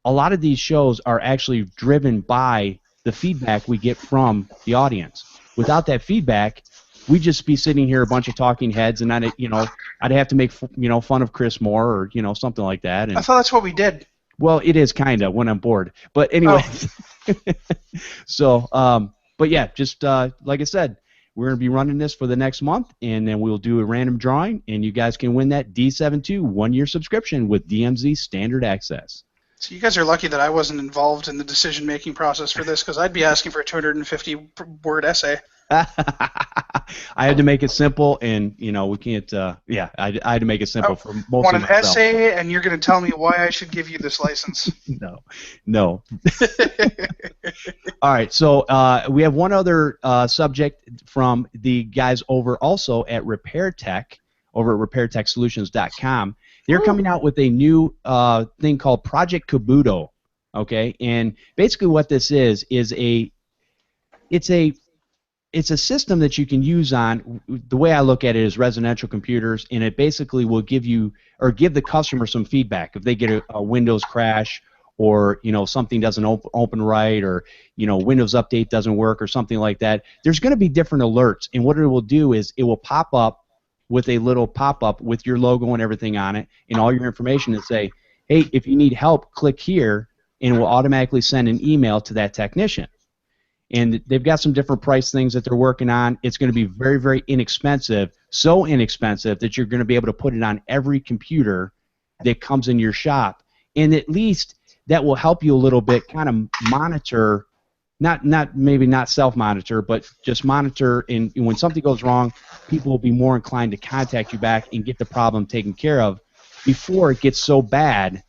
a lot of these shows are actually driven by the feedback we get from the audience. Without that feedback, we'd just be sitting here a bunch of talking heads, and I'd have to make fun of Chris Moore or something like that. And, I thought that's what we did. Well, it is kind of when I'm bored, but anyway. So, but yeah, just like I said, we're gonna be running this for the next month, and then we'll do a random drawing, and you guys can win that D72 1-year subscription with DMZ standard access. So you guys are lucky that I wasn't involved in the decision-making process for this, because I'd be asking for a 250-word essay. I had to make it simple, and we can't. Yeah, I had to make it simple for most Want of an myself. essay, and you're going to tell me why I should give you this license? No. All right, so we have one other subject from the guys over also at Repair Tech, over at RepairTechSolutions.com. They're coming out with a new thing called Project Kabuto. Okay, and basically what this is it's a system that you can use on, the way I look at it is residential computers, and it basically will give you or give the customer some feedback if they get a Windows crash, or something doesn't open right, or Windows Update doesn't work or something like that. There's going to be different alerts, and what it will do is it will pop up with a little pop-up with your logo and everything on it and all your information and say, hey, if you need help, click here, and it will automatically send an email to that technician. And they've got some different price things that they're working on. It's going to be very, very inexpensive, so inexpensive that you're going to be able to put it on every computer that comes in your shop. And at least that will help you a little bit kind of monitor, maybe not self-monitor, but just monitor, and when something goes wrong, people will be more inclined to contact you back and get the problem taken care of before it gets so bad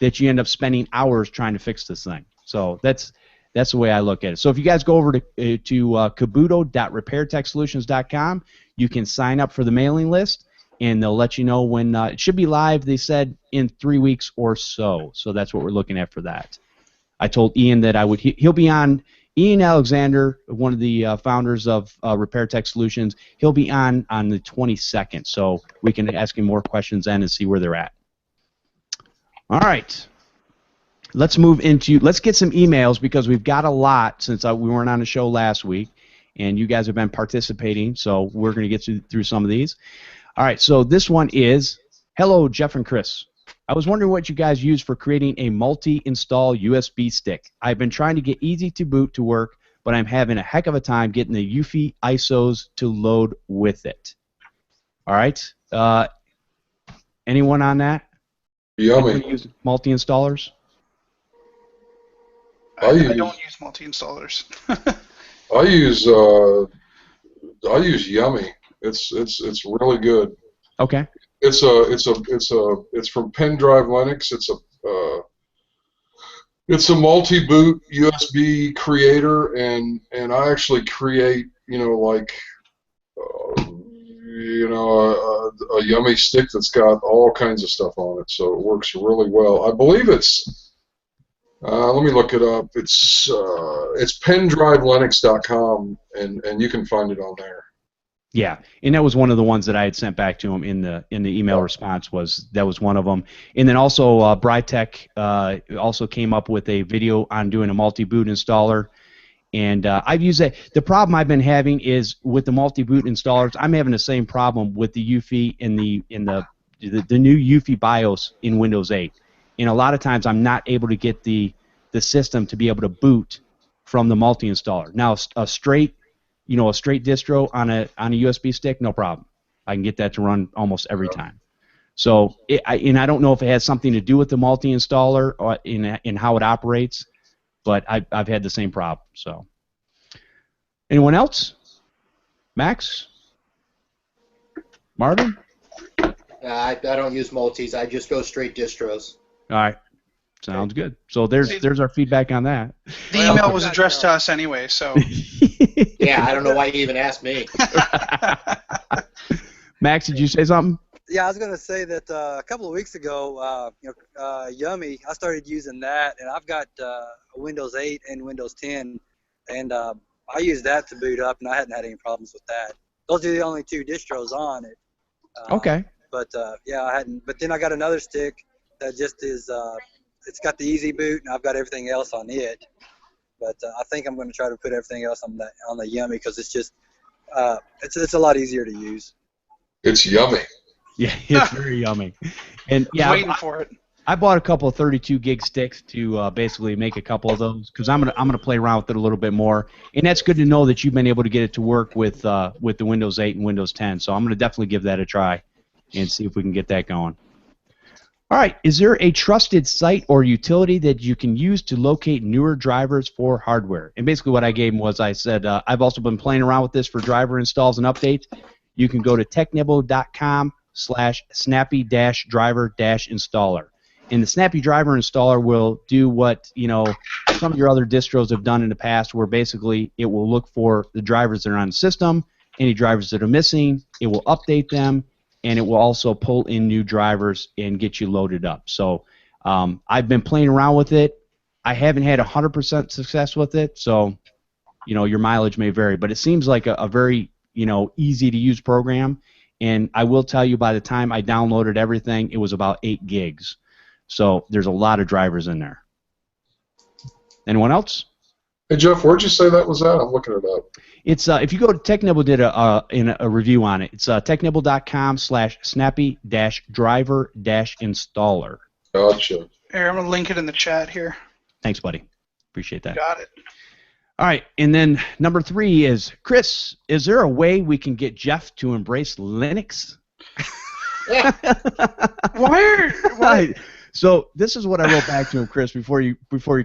that you end up spending hours trying to fix this thing. So that's the way I look at it. So if you guys go over to kabuto.repairtechsolutions.com, you can sign up for the mailing list, and they'll let you know when it should be live. They said in 3 weeks or so. So that's what we're looking at for that. I told Ian that he'll be on. Ian Alexander, one of the founders of Repair Tech Solutions, he'll be on the 22nd. So we can ask him more questions then and see where they're at. All right. Let's get some emails, because we've got a lot since we weren't on the show last week, and you guys have been participating, so we're going to get through some of these. All right, so this one is, hello, Jeff and Chris. I was wondering what you guys use for creating a multi-install USB stick. I've been trying to get Easy to Boot to work, but I'm having a heck of a time getting the UEFI ISOs to load with it. All right, anyone on that? Yummy. Use multi-installers? I don't use multi-installers. I use Yummy. It's really good. Okay. It's from Pendrive Linux. It's a multi-boot USB creator, and I actually create a Yummy stick that's got all kinds of stuff on it, so it works really well. I believe it's. Let me look it up. It's pendrivelinux.com, and you can find it on there. Yeah, and that was one of the ones that I had sent back to him in the email response. That was one of them. And then also Brytech also came up with a video on doing a multi-boot installer, and I've used that. The problem I've been having is with the multi-boot installers, I'm having the same problem with the UEFI in the new UEFI BIOS in Windows 8. And a lot of times I'm not able to get the system to be able to boot from the multi-installer. Now a straight distro on a USB stick, no problem. I can get that to run almost every time. So and I don't know if it has something to do with the multi-installer or in how it operates, but I've had the same problem. So anyone else? Max? Marvin? I don't use multis. I just go straight distros. All right, sounds good. So there's our feedback on that. The email was addressed to us anyway, so. Yeah, I don't know why you even asked me. Max, did you say something? Yeah, I was going to say that a couple of weeks ago, Yummy, I started using that, and I've got Windows 8 and Windows 10, and I used that to boot up, and I hadn't had any problems with that. Those are the only two distros on it. Okay. But yeah, I hadn't. But then I got another stick that just is. It's got the Easy Boot, and I've got everything else on it. But I think I'm going to try to put everything else on the Yummy, because it's just it's a lot easier to use. It's yummy. Yeah, it's very yummy. And yeah, waiting for it. I bought a couple of 32 gig sticks to basically make a couple of those, because I'm gonna play around with it a little bit more. And that's good to know that you've been able to get it to work with the Windows 8 and Windows 10. So I'm gonna definitely give that a try and see if we can get that going. All right. Is there a trusted site or utility that you can use to locate newer drivers for hardware? And basically what I gave him was I said, I've also been playing around with this for driver installs and updates. You can go to technibble.com/snappy-driver-installer. And the Snappy Driver Installer will do what, some of your other distros have done in the past, where basically it will look for the drivers that are on the system, any drivers that are missing, it will update them, and it will also pull in new drivers and get you loaded up. So I've been playing around with it. I haven't had 100% success with it, so your mileage may vary. But it seems like a very easy-to-use program. And I will tell you, by the time I downloaded everything, it was about 8 gigs. So there's a lot of drivers in there. Anyone else? Hey, Jeff, where'd you say that was at? I'm looking it up. It's if you go to TechNibble did a review on it. It's technibble.com/snappy-driver-installer. Gotcha. Here, I'm going to link it in the chat here. Thanks, buddy. Appreciate that. Got it. All right, and then number 3 is, Chris, is there a way we can get Jeff to embrace Linux? Why? So this is what I wrote back to him, Chris, before you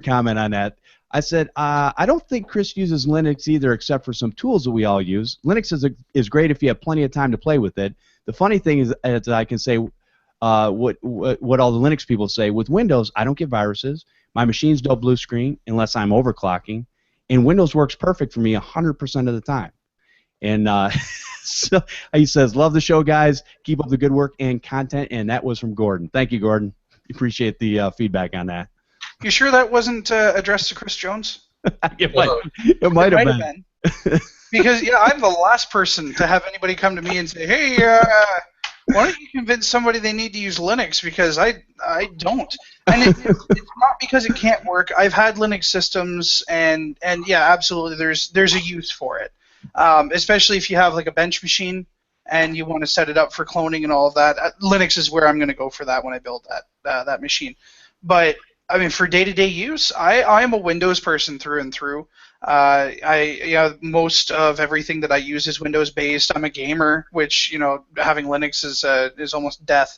comment on that. I said, I don't think Chris uses Linux either, except for some tools that we all use. Linux is great if you have plenty of time to play with it. The funny thing is I can say what all the Linux people say. With Windows, I don't get viruses. My machines don't blue screen unless I'm overclocking. And Windows works perfect for me 100% of the time. And so he says, love the show, guys. Keep up the good work and content. And that was from Gordon. Thank you, Gordon. Appreciate the feedback on that. You sure that wasn't addressed to Chris Jones? It might have been. Because, I'm the last person to have anybody come to me and say, hey, why don't you convince somebody they need to use Linux? Because I don't. And it's not because it can't work. I've had Linux systems, and yeah, absolutely, there's a use for it. Especially if you have like a bench machine and you want to set it up for cloning and all of that. Linux is where I'm going to go for that when I build that machine. But I mean, for day-to-day use, I am a Windows person through and through. Most of everything that I use is Windows-based. I'm a gamer, which having Linux is almost death.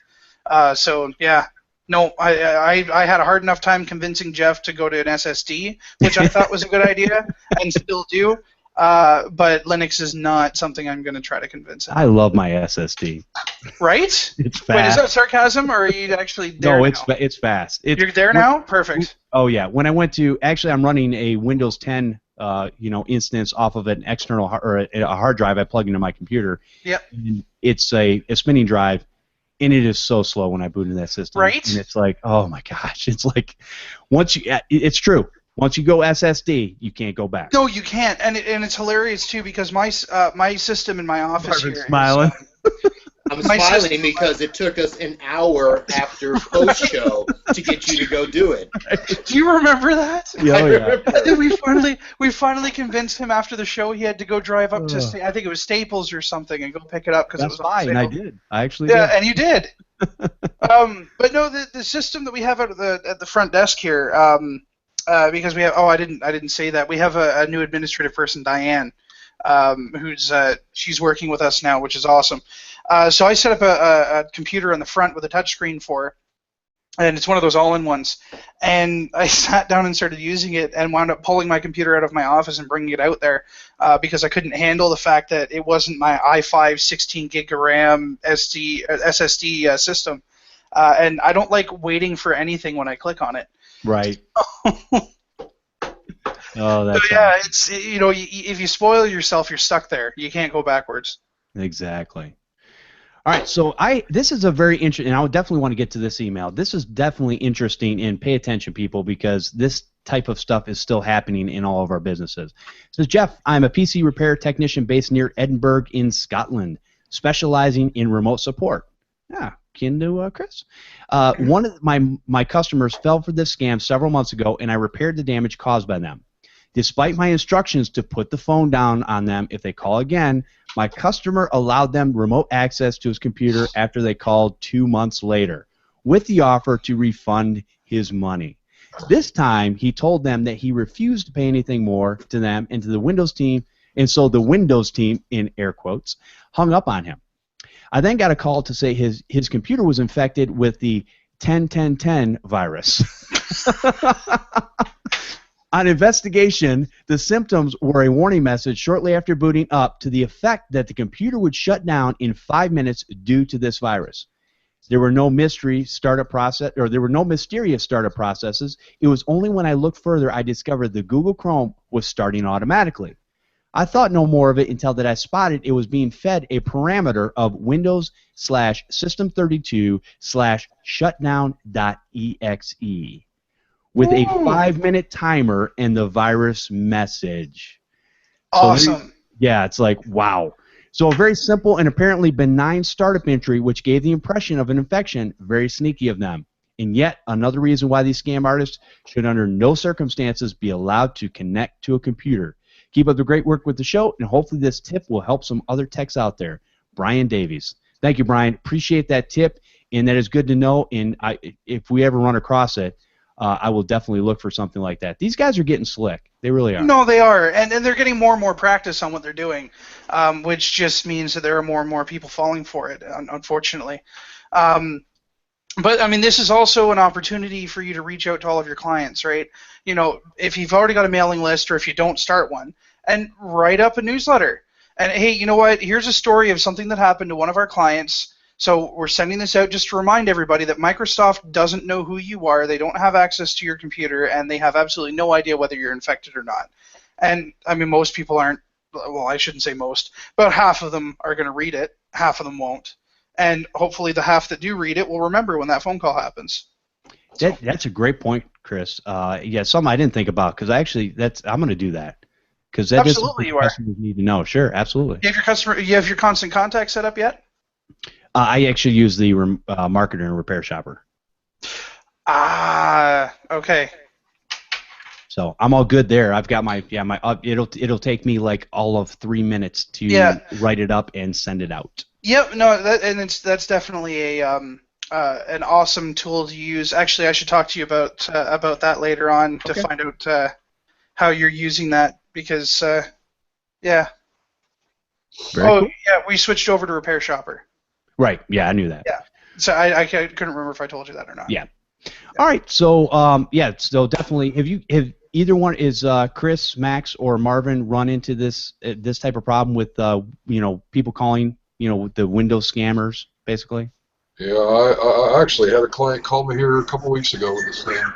So yeah. No, I had a hard enough time convincing Jeff to go to an SSD, which I thought was a good idea, and still do. But Linux is not something I'm going to try to convince him. I love my SSD. Right? It's fast. Wait, is that sarcasm, or are you actually there? No, it's fast. You're there now? Perfect. Oh yeah. When I went to, actually, I'm running a Windows 10, instance off of an external or a hard drive I plug into my computer. Yep. And it's a spinning drive. And it is so slow when I boot into that system. Right. And it's like, oh my gosh. It's like, it's true. Once you go SSD, you can't go back. No, you can't. And it's hilarious, too, because my system in my office Marvin's here smiling. I'm smiling because it took us an hour after post-show to get you to go do it. Do you remember that? Yeah, I And we finally convinced him after the show he had to go drive up to, I think it was Staples or something, and go pick it up because it was fine. on sale. I did. I actually Yeah, did. and you did. But no, the system that we have at the front desk here, because we have I didn't say that, we have a new administrative person, Diane, who's she's working with us now, which is awesome. So I set up a computer on the front with a touchscreen for her, and it's one of those all-in-ones. And I sat down and started using it and wound up pulling my computer out of my office and bringing it out there because I couldn't handle the fact that it wasn't my i5 16 gig of RAM SSD system. And I don't like waiting for anything when I click on it. Right. Oh, that's so, yeah, it's if you spoil yourself, you're stuck there. You can't go backwards. Exactly. All right, so this is a very interesting, and I would definitely want to get to this email. This is definitely interesting, and pay attention, people, because this type of stuff is still happening in all of our businesses. It says, Jeff, I'm a PC repair technician based near Edinburgh in Scotland, specializing in remote support. Yeah, kin to Chris. One of my customers fell for this scam several months ago, and I repaired the damage caused by them. Despite my instructions to put the phone down on them if they call again, my customer allowed them remote access to his computer after they called 2 months later, with the offer to refund his money. This time, he told them that he refused to pay anything more to them and to the Windows team, and so the Windows team, in air quotes, hung up on him. I then got a call to say his computer was infected with the 10-10-10 virus. On investigation, the symptoms were a warning message shortly after booting up to the effect that the computer would shut down in 5 minutes due to this virus. There were no mysterious startup processes. It was only when I looked further I discovered the Google Chrome was starting automatically. I thought no more of it until that I spotted it was being fed a parameter of Windows/System32/shutdown.exe with a 5-minute timer and the virus message. Awesome. Yeah, it's like, wow. So a very simple and apparently benign startup entry which gave the impression of an infection, very sneaky of them. And yet another reason why these scam artists should under no circumstances be allowed to connect to a computer. Keep up the great work with the show, and hopefully this tip will help some other techs out there. Brian Davies. Thank you, Brian. Appreciate that tip, and that is good to know. And if we ever run across it, I will definitely look for something like that. These guys are getting slick. They really are. No, they are, and they're getting more and more practice on what they're doing, which just means that there are more and more people falling for it, unfortunately. But, I mean, this is also an opportunity for you to reach out to all of your clients, right? You know, if you've already got a mailing list or if you don't start one, and write up a newsletter. And, hey, you know what? Here's a story of something that happened to one of our clients. So we're sending this out just to remind everybody that Microsoft doesn't know who you are. They don't have access to your computer, and they have absolutely no idea whether you're infected or not. And, I mean, most people aren't. Well, I shouldn't say most. About half of them are going to read it. Half of them won't. And hopefully the half that do read it will remember when that phone call happens. That's a great point, Chris. Yeah, something I didn't think about because I'm going to do that because that Absolutely, is you are. Customers need to know. Sure, absolutely. You have your constant contact set up yet? I actually use the marketer and repair shopper. Okay. So I'm all good there. I've got my it'll take me like all of 3 minutes to write it up and send it out. Yep. No, that's definitely an awesome tool to use. Actually, I should talk to you about that later on to find out how you're using that because yeah. Very cool. Yeah, we switched over to repair shopper. Right. Yeah, I knew that. Yeah. So I couldn't remember if I told you that or not. Yeah. All right. So so definitely have either one is Chris, Max, or Marvin run into this type of problem with people calling with the Windows scammers basically? Yeah, I actually had a client call me here a couple weeks ago with the same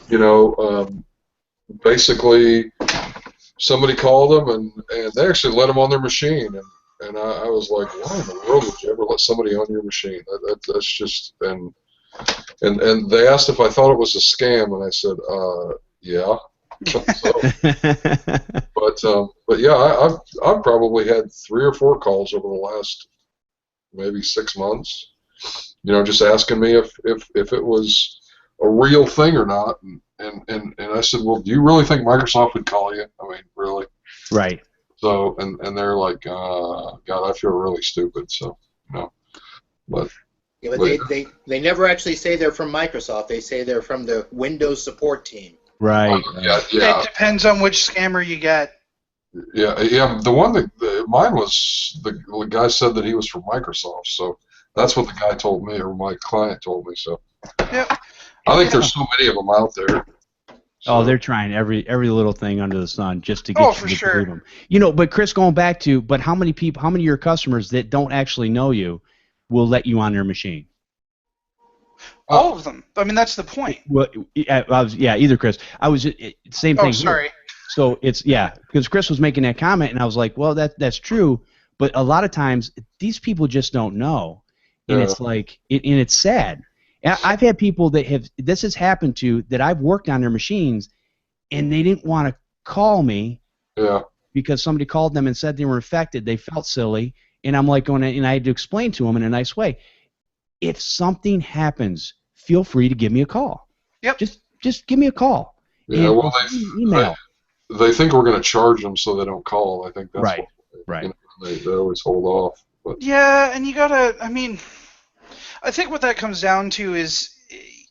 phone. Basically somebody called them and they actually let them on their machine and I was like, why in the world would you ever let somebody on your machine? That's just and they asked if I thought it was a scam, and I said, yeah. But yeah, I've probably had 3 or 4 calls over the last maybe 6 months, just asking me if it was a real thing or not, and I said, well, do you really think Microsoft would call you? I mean, really? Right. So and they're like, God, I feel really stupid. So but. Yeah, but they never actually say they're from Microsoft. They say they're from the Windows support team. Right. Yeah. It depends on which scammer you get. Yeah. The one mine was the guy said that he was from Microsoft. So that's what the guy told me, or my client told me. So. Yep. I think there's so many of them out there. So. Oh, they're trying every little thing under the sun just to get you for to sure. believe them. But Chris, going back to, how many of your customers that don't actually know you will let you on their machine? All of them. I mean, that's the point. Well, either Chris. I was same thing. Oh, sorry. Here. So it's because Chris was making that comment, and I was like, well, that's true, but a lot of times these people just don't know, and it's like, and it's sad. I've had people that this has happened to that I've worked on their machines, and they didn't want to call me. Yeah. Because somebody called them and said they were infected. They felt silly. And I'm like and I had to explain to them in a nice way, if something happens, feel free to give me a call. Yep. Just give me a call. Yeah, and well, email. They think we're going to charge them so they don't call. I think that's right. What, they always hold off. But. Yeah, and you got to, I think what that comes down to is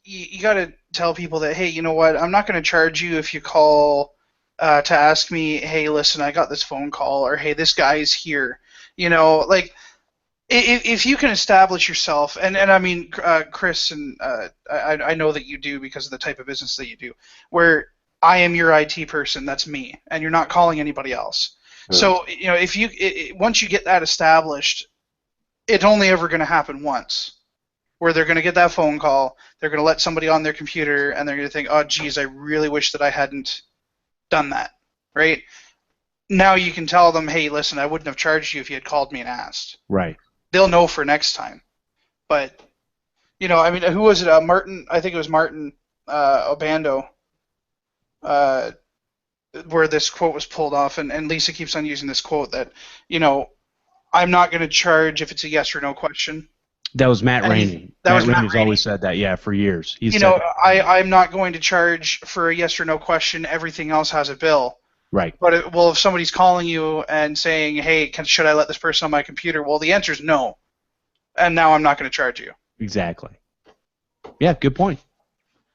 you got to tell people that, hey, you know what, I'm not going to charge you if you call to ask me, hey, listen, I got this phone call, or hey, this guy's here. if you can establish yourself, and I mean, Chris, and I know that you do because of the type of business that you do, where I am your IT person, that's me, and you're not calling anybody else. Yeah. So, if you once you get that established, it's only ever going to happen once, where they're going to get that phone call, they're going to let somebody on their computer, and they're going to think, oh, geez, I really wish that I hadn't done that, right? Now you can tell them, hey, listen, I wouldn't have charged you if you had called me and asked. Right. They'll know for next time. But, I mean, who was it? Martin, I think it was Martin Obando, where this quote was pulled off, and Lisa keeps on using this quote that, I'm not going to charge if it's a yes or no question. That was Matt Rainey. Matt Rainey's Rainey. always said that, yeah, for years. I'm not going to charge for a yes or no question. Everything else has a bill. Right. But if somebody's calling you and saying, hey, should I let this person on my computer? Well, the answer is no. And now I'm not going to charge you. Exactly. Yeah, good point.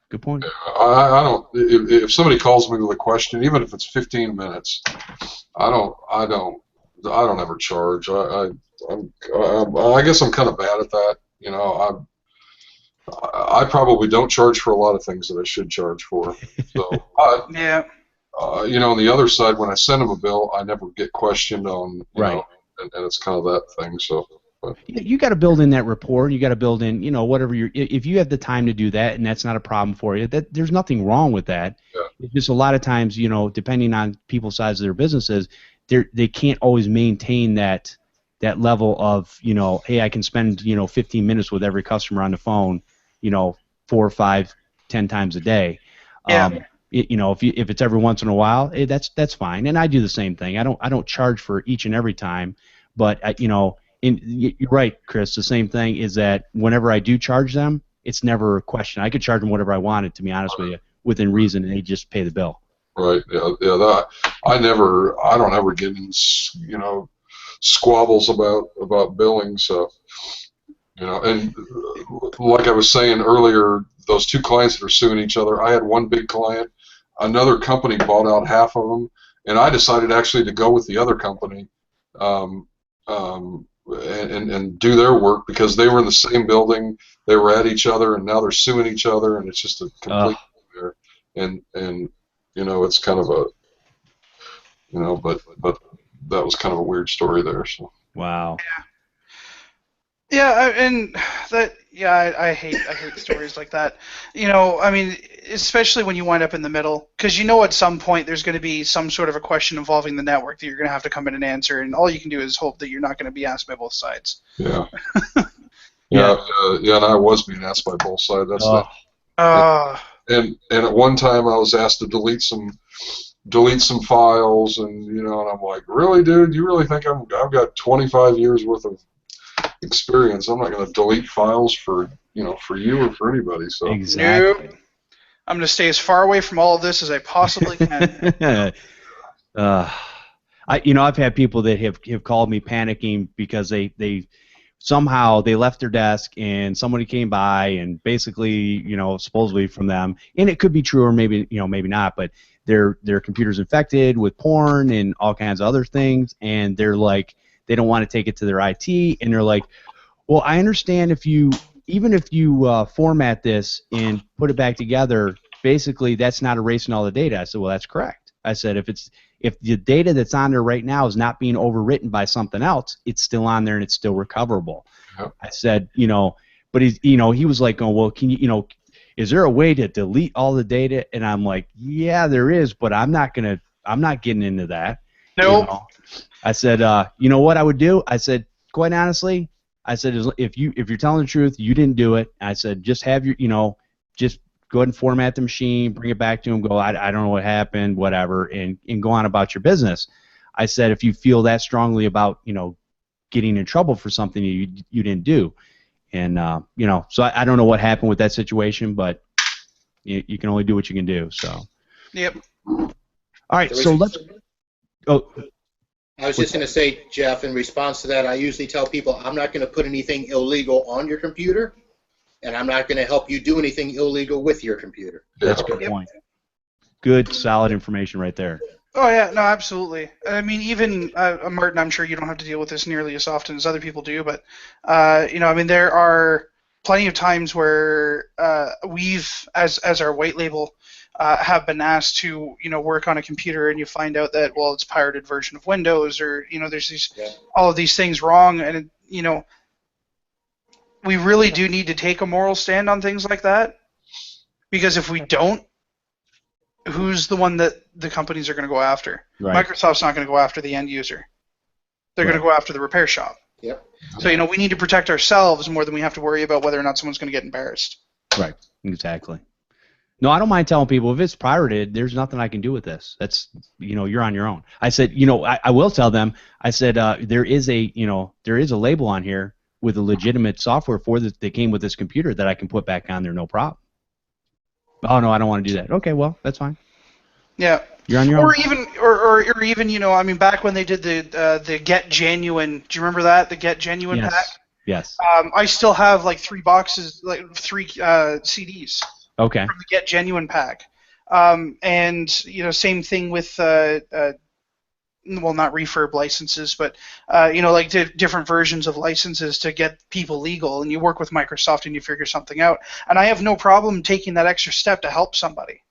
Good point. I don't. If somebody calls me with a question, even if it's 15 minutes, I don't ever charge. I guess I'm kind of bad at that. I probably don't charge for a lot of things that I should charge for. So, but yeah. On the other side, when I send them a bill, I never get questioned on, right. And it's kind of that thing. So, but. You got to build in that rapport. You got to build in, whatever if you have the time to do that, and that's not a problem for you, there's nothing wrong with that. Yeah. It's just a lot of times, depending on people's size of their businesses, they can't always maintain that level of, hey, I can spend 15 minutes with every customer on the phone, 4, 5, 10 times a day. Yeah. If it's every once in a while, that's fine, and I do the same thing. I don't charge for each and every time, but you're right, Chris. The same thing is that whenever I do charge them, it's never a question. I could charge them whatever I wanted, to be honest with you, within reason, and they just pay the bill. Right. Yeah. I don't ever get in, squabbles about billing. So, and like I was saying earlier, those two clients that are suing each other, I had one big client. Another company bought out half of them, and I decided actually to go with the other company and do their work because they were in the same building, they were at each other, and now they're suing each other, and it's just a complete nightmare. And it's kind of a, but that was kind of a weird story there. So. Wow. Yeah, and that, I hate stories like that. I mean, especially when you wind up in the middle, because at some point there's going to be some sort of a question involving the network that you're going to have to come in and answer, and all you can do is hope that you're not going to be asked by both sides. Yeah. Yeah, and I was being asked by both sides. That's and at one time I was asked to delete some files, and and I'm like, really, dude? You really think I've got 25 years worth of experience? I'm not going to delete files for you or for anybody. So exactly. Nope. I'm going to stay as far away from all of this as I possibly can. I've had people that have called me panicking because they somehow they left their desk and somebody came by and basically, supposedly from them, and it could be true or maybe not, but their computer's infected with porn and all kinds of other things, and they're like, they don't want to take it to their IT, and they're like, well, I understand if you format this and put it back together, basically that's not erasing all the data. I said, well, that's correct. I said, if the data that's on there right now is not being overwritten by something else, it's still on there and it's still recoverable. Yep. I said, but he was like, oh, well, can you, is there a way to delete all the data? And I'm like, yeah, there is, but I'm not getting into that. Nope. I said, you know what I would do? I said, quite honestly, I said, if you're telling the truth, you didn't do it. I said, just have your, just go ahead and format the machine, bring it back to him, go, I don't know what happened, whatever, and go on about your business. I said, if you feel that strongly about, getting in trouble for something you didn't do. And, so I don't know what happened with that situation, but you can only do what you can do, so. Yep. All right, so let's, I was just going to say, Jeff, in response to that, I usually tell people I'm not going to put anything illegal on your computer, and I'm not going to help you do anything illegal with your computer. That's a good point. Good, solid information right there. Oh yeah, no, absolutely. I mean, even Martin, I'm sure you don't have to deal with this nearly as often as other people do, but I mean, there are plenty of times where we've, as our white label, have been asked to, work on a computer, and you find out that, well, it's a pirated version of Windows, or there's all of these things wrong, and we really do need to take a moral stand on things like that, because if we don't, who's the one that the companies are going to go after? Right. Microsoft's not going to go after the end user. They're going to go after the repair shop. Yep. So, we need to protect ourselves more than we have to worry about whether or not someone's going to get embarrassed. Right. Exactly. No, I don't mind telling people if it's pirated, there's nothing I can do with this. That's, you're on your own. I said, I will tell them. I said there is a label on here with a legitimate software for this that came with this computer that I can put back on there, no problem. Oh no, I don't want to do that. Okay, well that's fine. Yeah. You're on your own. Or even I mean, back when they did the Get Genuine, do you remember that, the Get Genuine pack? Yes. I still have like 3 boxes, like 3 CDs. Okay. From the Get Genuine pack, and same thing with well, not refurb licenses, but like different versions of licenses to get people legal, and you work with Microsoft and you figure something out. And I have no problem taking that extra step to help somebody.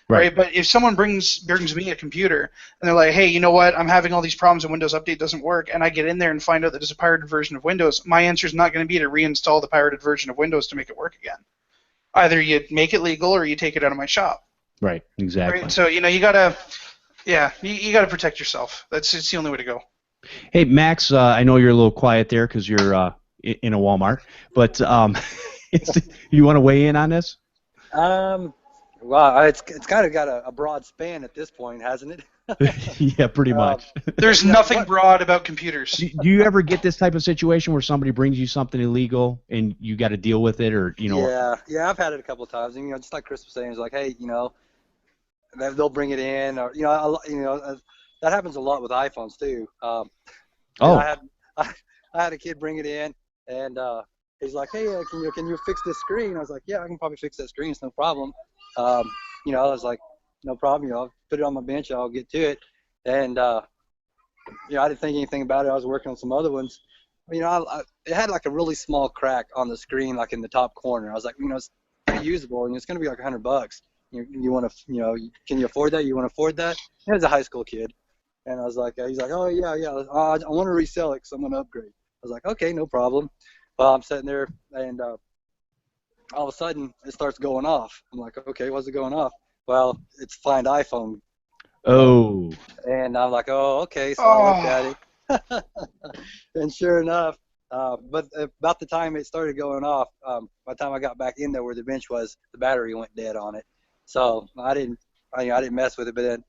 Right. But if someone brings me a computer and they're like, hey, you know what, I'm having all these problems and Windows Update doesn't work, and I get in there and find out that it's a pirated version of Windows, my answer is not going to be to reinstall the pirated version of Windows to make it work again. Either you make it legal or you take it out of my shop. Right. Exactly. Right? So you gotta, you gotta protect yourself. It's the only way to go. Hey Max, I know you're a little quiet there because you're in a Walmart, but you want to weigh in on this? Well, it's kind of got a broad span at this point, hasn't it? Yeah, pretty much. There's nothing broad about computers. Do you ever get this type of situation where somebody brings you something illegal and you got to deal with it, or Yeah, I've had it a couple of times. And, just like Chris was saying, it's like, hey, they'll bring it in, or that happens a lot with iPhones too. I had a kid bring it in, and he's like, hey, can you fix this screen? I was like, yeah, I can probably fix that screen. It's no problem. I was like, no problem. I'll put it on my bench. I'll get to it. And I didn't think anything about it. I was working on some other ones. It had like a really small crack on the screen, like in the top corner. I was like, it's pretty usable, and it's going to be like $100. You want to, can you afford that? You want to afford that? He was a high school kid, and I was like, he's like, oh yeah, I want to resell it because I'm going to upgrade. I was like, okay, no problem. Well, I'm sitting there, and all of a sudden it starts going off. I'm like, okay, what's it going off? Well, it's Find iPhone. Oh. And I'm like, oh, okay. So I looked at it, and sure enough, but about the time it started going off, by the time I got back in there where the bench was, the battery went dead on it. So I didn't mess with it. But then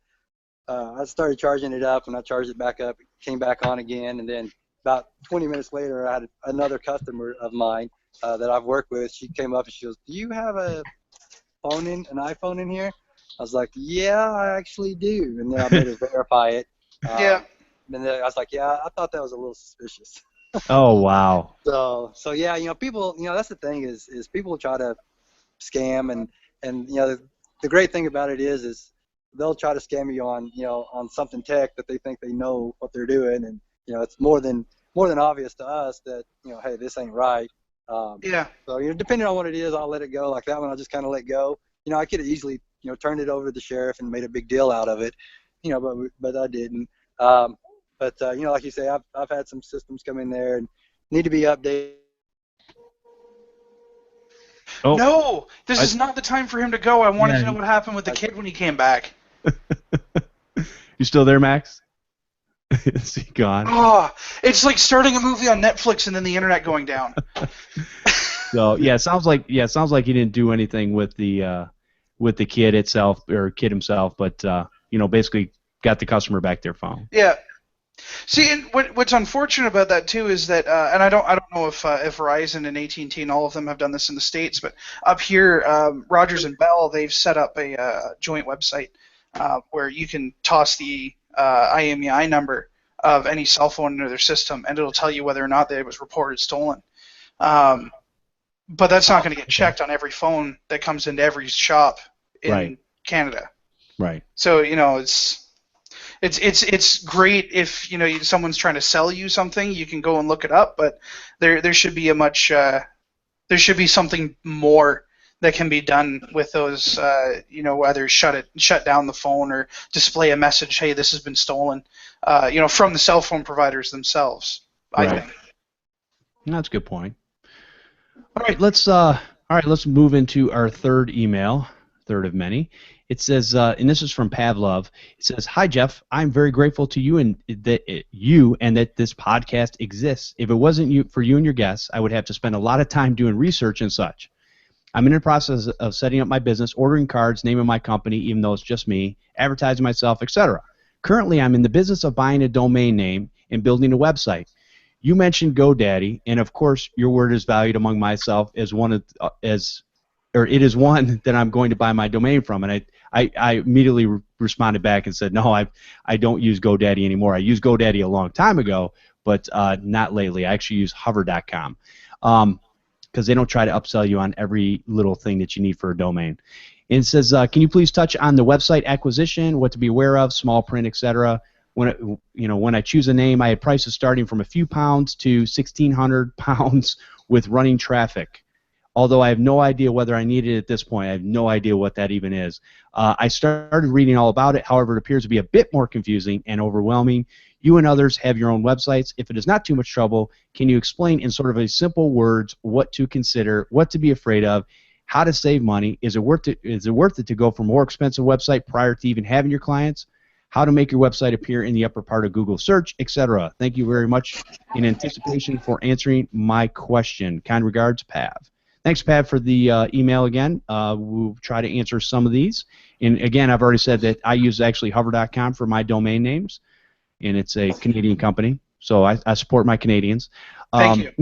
I started charging it up, and I charged it back up. It came back on again, and then about 20 minutes later, I had another customer of mine that I've worked with. She came up and she goes, "Do you have an iPhone in here?" I was like, "Yeah, I actually do." And then I made her verify it. Yeah. And then I was like, "Yeah, I thought that was a little suspicious." Oh wow. So yeah, people, that's the thing is people try to scam, and the great thing about it is they'll try to scam you on something tech that they think they know what they're doing, and it's more than obvious to us that hey, this ain't right. Yeah. So depending on what it is, I'll let it go. Like that one, I'll just kind of let go. I could have easily turned it over to the sheriff and made a big deal out of it, but I didn't. But like you say, I've had some systems come in there and need to be updated. Oh. No, this is not the time for him to go. I wanted to know what happened with the kid when he came back. You still there, Max? Is he gone? Oh, it's like starting a movie on Netflix and then the internet going down. So yeah, it sounds like he didn't do anything with the kid itself or kid himself, but basically got the customer back their phone. Yeah. See, and what's unfortunate about that too is that, and I don't know if Verizon and AT&T and all of them have done this in the States, but up here, Rogers and Bell, they've set up a joint website where you can toss the IMEI number of any cell phone into their system, and it'll tell you whether or not it was reported stolen. But that's not going to get checked on every phone that comes into every shop in Canada. Right. So it's. it's great if someone's trying to sell you something, you can go and look it up, but there should be there should be something more that can be done with those, whether shut down the phone or display a message, hey, this has been stolen, from the cell phone providers themselves. I think. That's a good point. All right, let's move into our third email, third of many. It says, and this is from Pavlov. It says, "Hi Jeff, I'm very grateful to you and that this podcast exists. If it wasn't for you and your guests, I would have to spend a lot of time doing research and such. I'm in the process of setting up my business, ordering cards, naming my company, even though it's just me, advertising myself, etc. Currently, I'm in the business of buying a domain name and building a website. You mentioned GoDaddy, and of course, your word is valued among myself as it is one that I'm going to buy my domain from." And I immediately responded back and said, "No, I don't use GoDaddy anymore. I used GoDaddy a long time ago, but not lately. I actually use hover.com because they don't try to upsell you on every little thing that you need for a domain." And it says, "Can you please touch on the website acquisition, what to be aware of, small print, etc. When I choose a name, I had prices starting from a few pounds to 1,600 pounds with running traffic. Although I have no idea whether I need it at this point. I have no idea what that even is. I started reading all about it. However, it appears to be a bit more confusing and overwhelming. You and others have your own websites. If it is not too much trouble, can you explain in sort of a simple words what to consider, what to be afraid of, how to save money? Is it worth it to go for a more expensive website prior to even having your clients? How to make your website appear in the upper part of Google search, etc. Thank you very much in anticipation for answering my question. Kind regards, Pav." Thanks, Pav, for the email again. We'll try to answer some of these. And again, I've already said that I use actually hover.com for my domain names, and it's a Canadian company, so I support my Canadians. Thank you.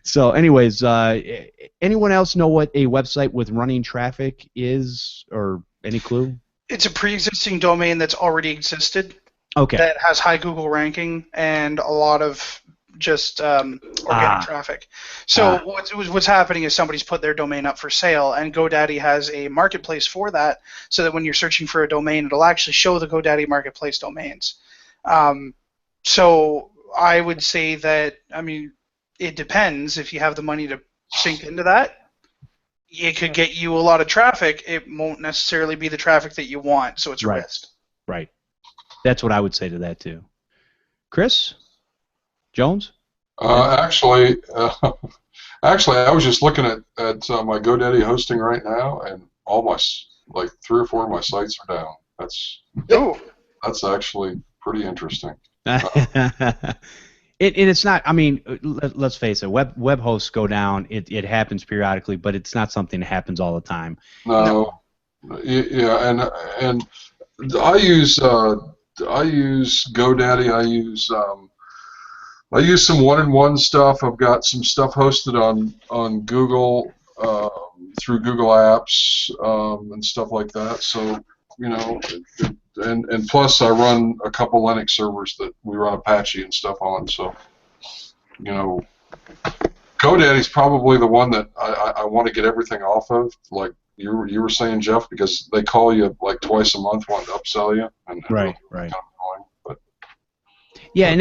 So anyways, anyone else know what a website with running traffic is, or any clue? It's a pre-existing domain that's already existed. Okay. That has high Google ranking and a lot of just organic traffic. So what's happening is somebody's put their domain up for sale, and GoDaddy has a marketplace for that, so that when you're searching for a domain, it'll actually show the GoDaddy marketplace domains. So I would say that, it depends. If you have the money to sink into that, it could get you a lot of traffic. It won't necessarily be the traffic that you want, so it's a risk. Right. That's what I would say to that too. Chris Jones? Actually, I was just looking at my GoDaddy hosting right now, and all my 3 or 4 of my sites are down. That's actually pretty interesting. It's not. Let's face it. Web hosts go down. It happens periodically, but it's not something that happens all the time. No. Yeah, and I use GoDaddy. I use some one-on-one stuff. I've got some stuff hosted on Google through Google Apps and stuff like that. So and plus I run a couple Linux servers that we run Apache and stuff on. So GoDaddy's probably the one that I want to get everything off of. Like you were saying, Jeff, because they call you like twice a month wanting to upsell you. Right. Yeah, and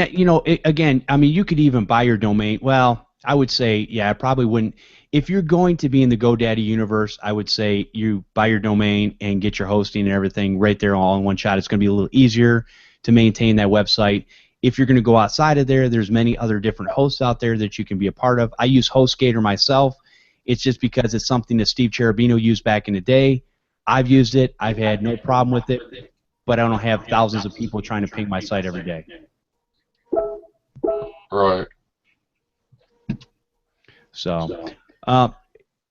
again, you could even buy your domain. Well, I would say, I probably wouldn't. If you're going to be in the GoDaddy universe, I would say you buy your domain and get your hosting and everything right there all in one shot. It's going to be a little easier to maintain that website. If you're going to go outside of there, there's many other different hosts out there that you can be a part of. I use HostGator myself. It's just because it's something that Steve Cherubino used back in the day. I've used it. I've had no problem with it, but I don't have thousands of people trying to ping my site every day. Right. So,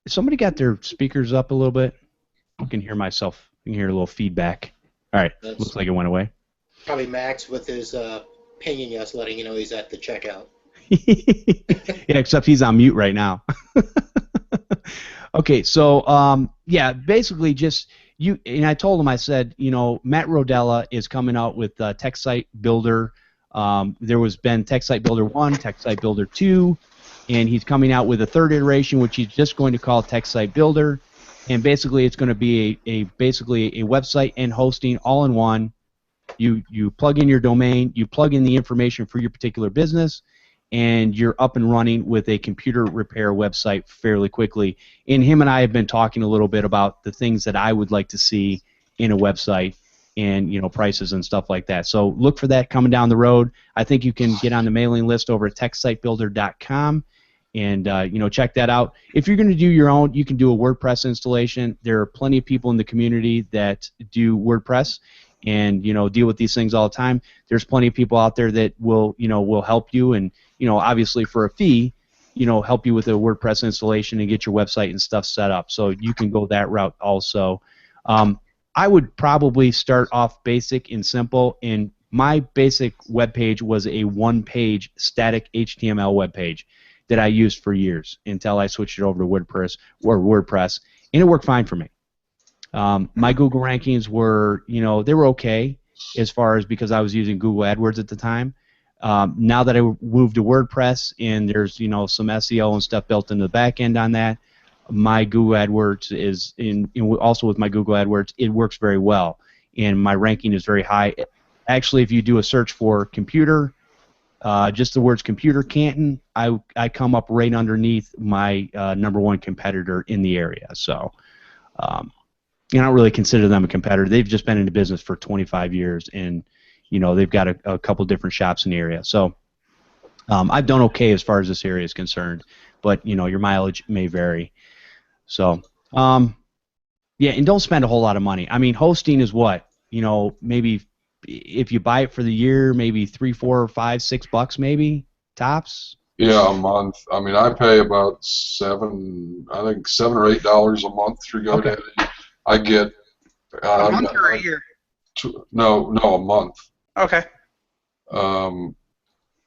somebody got their speakers up a little bit. I can hear myself. I can hear a little feedback. All right. Looks like it went away. Probably Max with his pinging us, letting you know he's at the checkout. Yeah, except he's on mute right now. Okay, so basically just you. And I told him, I said, Matt Rodella is coming out with Tech Site Builder. There was been Tech Site Builder 1, Tech Site Builder 2, and he's coming out with a third iteration, which he's just going to call Tech Site Builder. and basically it's going to be basically a website and hosting all in one. You plug in your domain, you plug in the information for your particular business, and you're up and running with a computer repair website fairly quickly. And him and I have been talking a little bit about the things that I would like to see in a website, and prices and stuff like that. So look for that coming down the road. I think you can get on the mailing list over at techsitebuilder.com and check that out. If you're going to do your own, you can do a WordPress installation. There are plenty of people in the community that do WordPress and deal with these things all the time. There's plenty of people out there that will help you, and obviously for a fee, help you with a WordPress installation and get your website and stuff set up. So you can go that route also. I would probably start off basic and simple, and my basic web page was a one-page static HTML web page that I used for years until I switched it over to WordPress, and it worked fine for me. My Google rankings were, they were okay as far as because I was using Google AdWords at the time. Now that I moved to WordPress and there's, some SEO and stuff built into the back end on that, my Google AdWords is also with my Google AdWords, it works very well, and my ranking is very high. Actually, if you do a search for computer, just the words computer Canton, I come up right underneath my #1 competitor in the area. So I don't really consider them a competitor. They've just been in the business for 25 years, and they've got a couple different shops in the area. So I've done okay as far as this area is concerned, but your mileage may vary. So yeah, and don't spend a whole lot of money. I mean, hosting is what, maybe if you buy it for the year, maybe $3, $4, $5, $6 maybe tops. Yeah, a month. I mean, I pay about $7 or $8 a month through GoDaddy. Okay. I get a month or a year? No, a month. Okay. And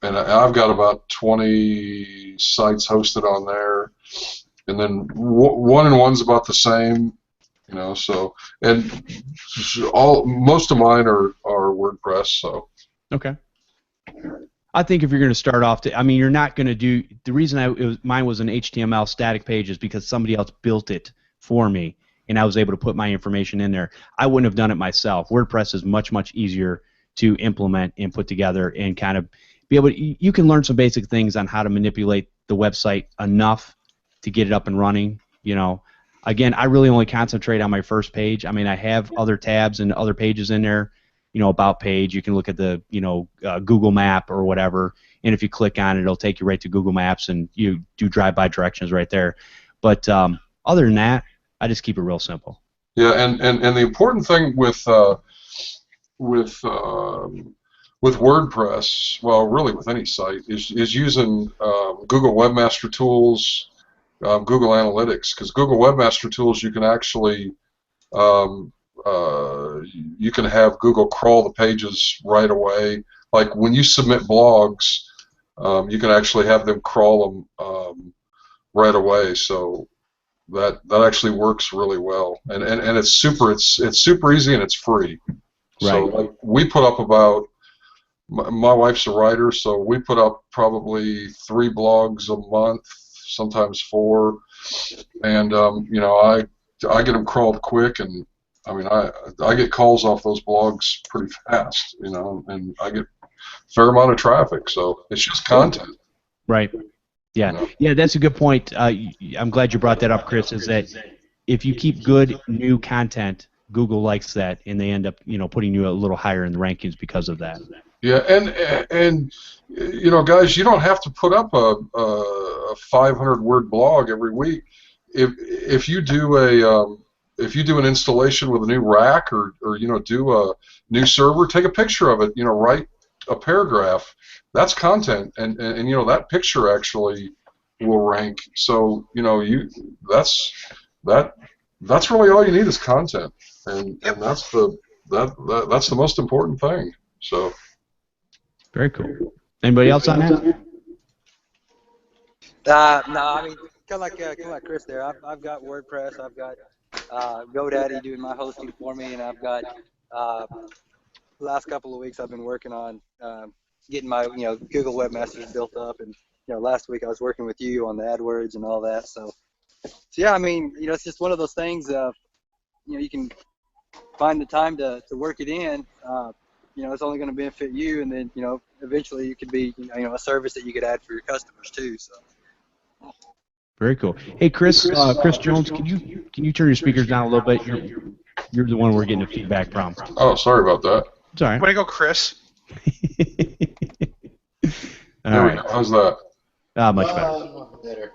I've got about 20 sites hosted on there, and then one-on-one's about the same, So, and most of mine are WordPress. So. Okay. I think if you're going to start off, you're not going to do. The reason mine was an HTML static page is because somebody else built it for me, and I was able to put my information in there. I wouldn't have done it myself. WordPress is much, much easier to implement and put together, and kind of be able to, you can learn some basic things on how to manipulate the website enough to get it up and running. Again, I really only concentrate on my first page. I mean, I have other tabs and other pages in there. About page, you can look at the Google Map or whatever, and if you click on it, it'll take you right to Google Maps, and you do drive-by directions right there. But other than that, I just keep it real simple. Yeah, and the important thing with WordPress, well, really with any site, is using Google Webmaster Tools, Google Analytics, because Google Webmaster Tools, you can actually you can have Google crawl the pages right away. Like when you submit blogs, you can actually have them crawl them right away. So that actually works really well, and it's super easy, and it's free. Right. So like we put up about, my wife's a writer, so we put up probably 3 blogs a month, sometimes 4, and I get them crawled quick, and I mean I get calls off those blogs pretty fast, and I get a fair amount of traffic, so it's just content. Right. Yeah. Yeah, that's a good point. I'm glad you brought that up, Chris. Is that if you keep good new content, Google likes that, and they end up putting you a little higher in the rankings because of that. Yeah, and guys, you don't have to put up a 500-word blog every week. If you do an installation with a new rack, or do a new server, take a picture of it. Write a paragraph. That's content, and that picture actually will rank. So that's really all you need is content, and that's the most important thing. So. Very cool. Anybody else on that? No, I mean, kind of like Chris there. I've got WordPress. I've got GoDaddy doing my hosting for me, and I've got the last couple of weeks I've been working on getting my Google Webmasters built up, and last week I was working with you on the AdWords and all that. So yeah, I mean, it's just one of those things. You can find the time to work it in. It's only going to benefit you, and then eventually it could be a service that you could add for your customers too. So. Very cool. Hey, Chris Jones, can you turn your speakers down a little bit? You're the one we're getting the feedback from. Oh, sorry about that. It's all right. Way to go, Chris. All right. How's that? Much better.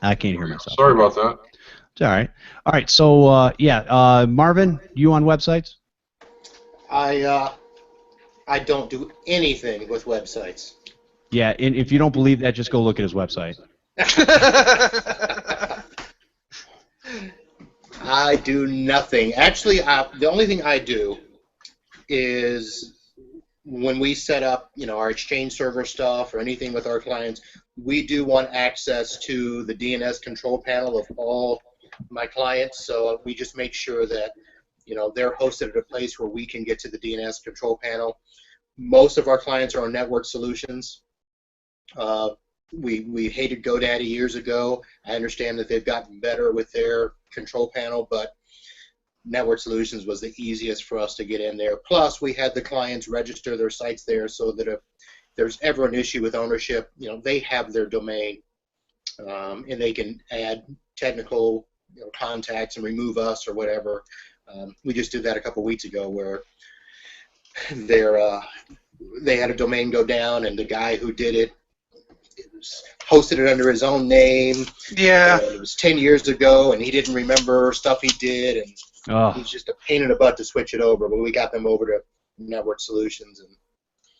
I can't hear myself. Sorry about that. It's all right. All right. So Marvin, you on websites? I don't do anything with websites. Yeah, and if you don't believe that, just go look at his website. I do nothing. Actually, the only thing I do is when we set up, our Exchange server stuff or anything with our clients, we do want access to the DNS control panel of all my clients. So we just make sure that, they're hosted at a place where we can get to the DNS control panel. Most of our clients are on network solutions. We hated GoDaddy years ago. I understand that they've gotten better with their control panel, but Network Solutions was the easiest for us to get in there. Plus, we had the clients register their sites there so that if there's ever an issue with ownership, they have their domain, and they can add technical contacts and remove us or whatever. We just did that a couple weeks ago where they had a domain go down, and the guy who did it hosted it under his own name. Yeah. It was 10 years ago, and he didn't remember stuff he did, and he's just a pain in the butt to switch it over. But we got them over to Network Solutions.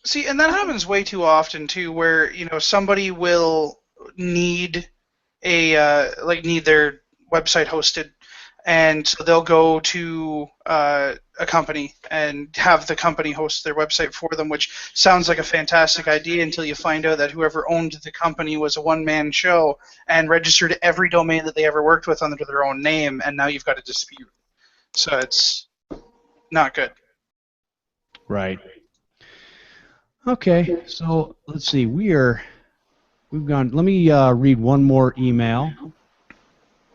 See, and that happens way too often too, where somebody will need need their website hosted, and so they'll go to a company and have the company host their website for them, which sounds like a fantastic idea until you find out that whoever owned the company was a one-man show and registered every domain that they ever worked with under their own name, and now you've got a dispute. So it's not good. Right. Okay, so let's see. We've gone. Let me read one more email.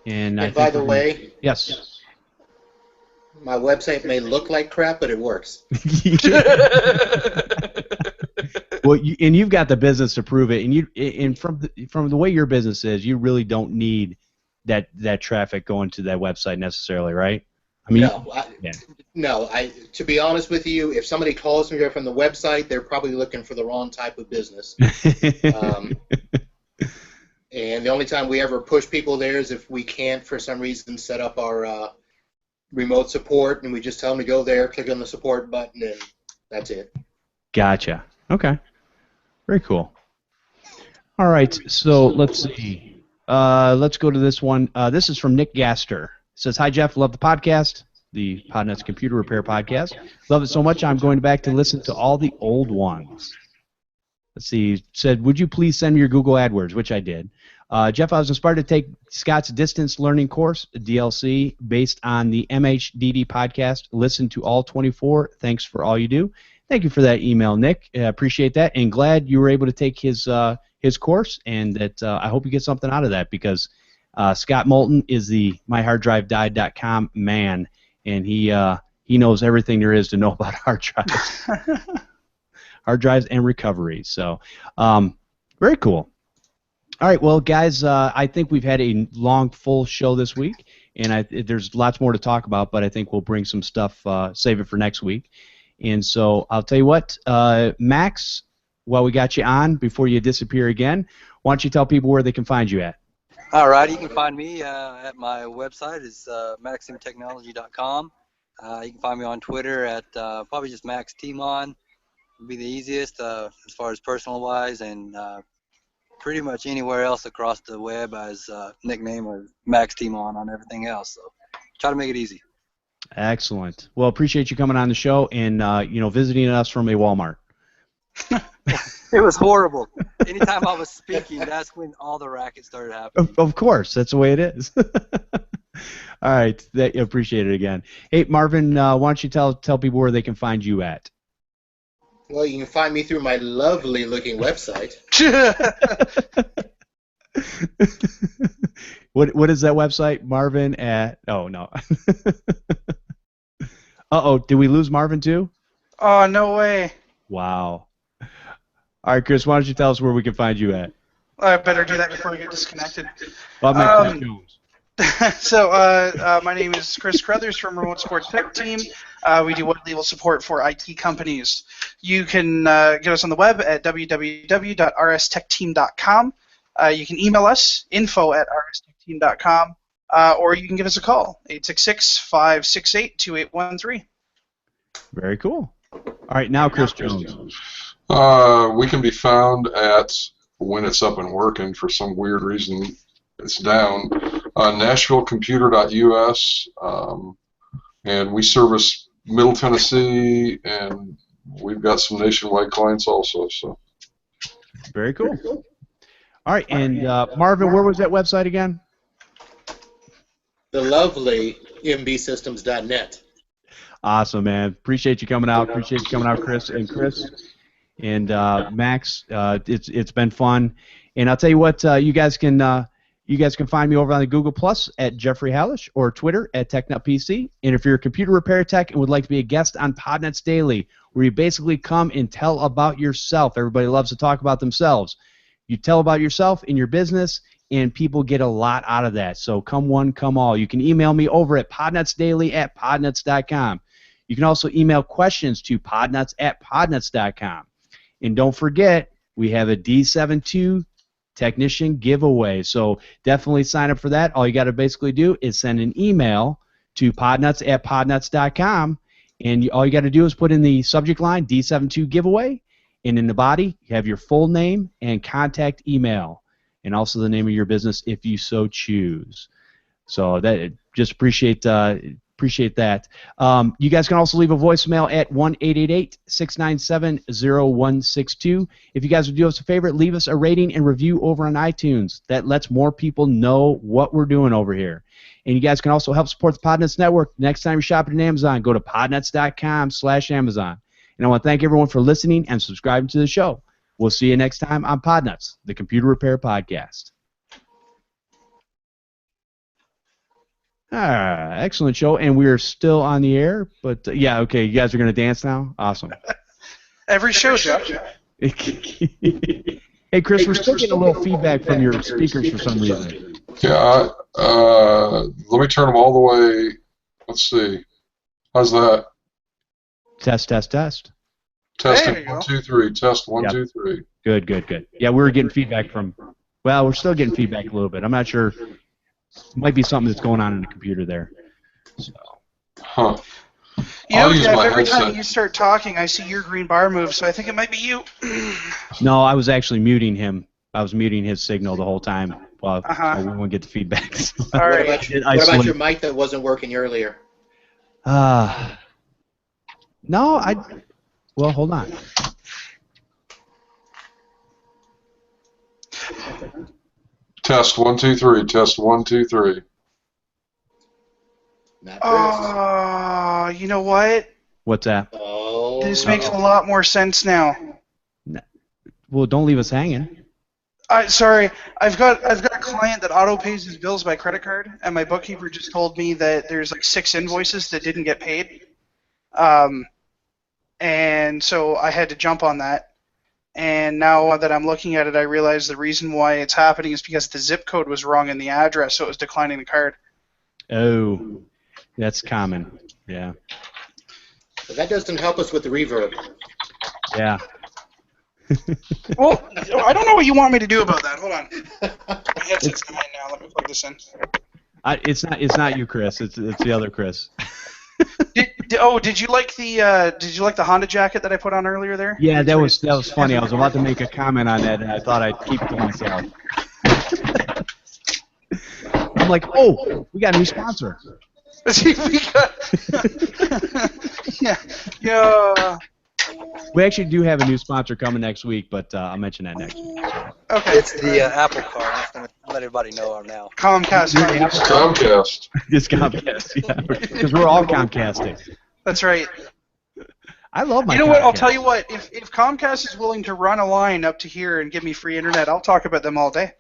And by the way, yes, my website may look like crap, but it works. Well, you've got the business to prove it, and from the way your business is, you really don't need that traffic going to that website necessarily, right? I mean, to be honest with you, if somebody calls me from the website, they're probably looking for the wrong type of business. And the only time we ever push people there is if we can't, for some reason, set up our remote support, and we just tell them to go there, click on the support button, and that's it. Gotcha. Okay. Very cool. All right, so let's see. Let's go to this one. This is from Nick Gaster. It says, "Hi, Jeff. Love the podcast, the Podnutz Computer Repair Podcast. Love it so much I'm going back to listen to all the old ones." Let's see. It said, "Would you please send me your Google AdWords?" Which I did. Jeff, I was inspired to take Scott's distance learning course, DLC, based on the MHDD podcast. Listen to all 24. Thanks for all you do. Thank you for that email, Nick. Appreciate that, and glad you were able to take his course, and that I hope you get something out of that, because Scott Moulton is the myharddrivedied.com man, and he knows everything there is to know about hard drives, hard drives and recovery. So, very cool. All right, well, guys, I think we've had a long, full show this week, and there's lots more to talk about, but I think we'll bring some stuff, save it for next week. And so I'll tell you what, Max, while we got you on, before you disappear again, why don't you tell people where they can find you at? All right, you can find me at my website. It's maximtechnology.com. You can find me on Twitter at probably just MaxTmon. Would be the easiest as far as personal-wise, and pretty much anywhere else across the web as nickname or MaxTmon on everything else. So try to make it easy. Excellent. Well, appreciate you coming on the show and visiting us from a Walmart. It was horrible. Anytime I was speaking, that's when all the racket started happening. Of course, that's the way it is. All right, appreciate it again. Hey, Marvin, why don't you tell people where they can find you at? Well, you can find me through my lovely-looking website. What is that website? Marvin at oh no. Uh-oh, did we lose Marvin too? Oh, no way. Wow. All right, Chris, why don't you tell us where we can find you at? I better do that before I get disconnected. Well, I'm Chris Jones. So, my name is Chris Carruthers from Remote Sports Tech Team. We do white label support for IT companies. You can get us on the web at www.rstechteam.com. You can email us, info@rstechteam.com, or you can give us a call, 866-568-2813. Very cool. All right, now Chris Jones. We can be found at, when it's up and working, for some weird reason it's down, NashvilleComputer.us, and we service Middle Tennessee, and we've got some nationwide clients also. So. Very cool. All right, and Marvin, where was that website again? The lovely mbsystems.net. Awesome, man. Appreciate you coming out. Appreciate you coming out, Chris. And Max, it's been fun. And I'll tell you what, you guys can find me over on the Google Plus at Jeffery Halash or Twitter at TechNutPC. And if you're a computer repair tech and would like to be a guest on Podnutz Daily, where you basically come and tell about yourself, everybody loves to talk about themselves. You tell about yourself and your business, and people get a lot out of that. So come one, come all. You can email me over at podnutzdaily@podnutz.com. You can also email questions to podnutz@podnutz.com. And don't forget, we have a D72 technician giveaway. So definitely sign up for that. All you got to basically do is send an email to podnutz@podnutz.com, and all you got to do is put in the subject line D72 giveaway, and in the body you have your full name and contact email, and also the name of your business if you so choose. So that just appreciate that. You guys can also leave a voicemail at 1-888-697-0162. If you guys would do us a favor, leave us a rating and review over on iTunes. That lets more people know what we're doing over here. And you guys can also help support the Podnutz Network. Next time you're shopping at Amazon, go to podnutz.com/Amazon. And I want to thank everyone for listening and subscribing to the show. We'll see you next time on Podnutz, the Computer Repair Podcast. Excellent show, and we are still on the air. But yeah, okay, you guys are going to dance now? Awesome. Every show, Josh. Hey, Chris, we're still getting a little feedback from your speakers for some reason. Yeah, let me turn them all the way. Let's see. How's that? Test. Testing, 1, 2, 3. Test, 1, 2, 3. Good. Yeah, we were getting feedback from, well, we're still getting feedback a little bit. I'm not sure. It might be something that's going on in the computer there. So. Huh. You know, Jeff, every time you start talking, I see your green bar move, so I think it might be you. No, I was actually muting him. I was muting his signal the whole time. Well, we won't get the feedback. All right. What about your mic that wasn't working earlier? No, well, hold on. Test, 1, 2, 3. Test, 1, 2, 3. Oh, you know what? What's that? Oh, this makes a lot more sense now. Well, don't leave us hanging. Sorry, I've got a client that auto pays his bills by credit card, and my bookkeeper just told me that there's like 6 invoices that didn't get paid. And so I had to jump on that. And now that I'm looking at it, I realize the reason why it's happening is because the zip code was wrong in the address, so it was declining the card. Oh, that's common. Yeah. But that doesn't help us with the reverb. Yeah. Well, I don't know what you want me to do about that. Hold on. My headset's in now. Let me plug this in. It's not you, Chris. It's the other Chris. Did you like the Honda jacket that I put on earlier there? Yeah, that was funny. I was about to make a comment on that, and I thought I'd keep it to myself. I'm like, oh, we got a new sponsor. Yeah. We actually do have a new sponsor coming next week, but I'll mention that next week. Okay. It's the Apple Car. I'm just going to let everybody know now. Comcast. Comcast. It's Comcast, yeah. Because we're all Comcasting. That's right. I love my You know Comcast. what? I'll tell you what. If Comcast is willing to run a line up to here and give me free internet, I'll talk about them all day.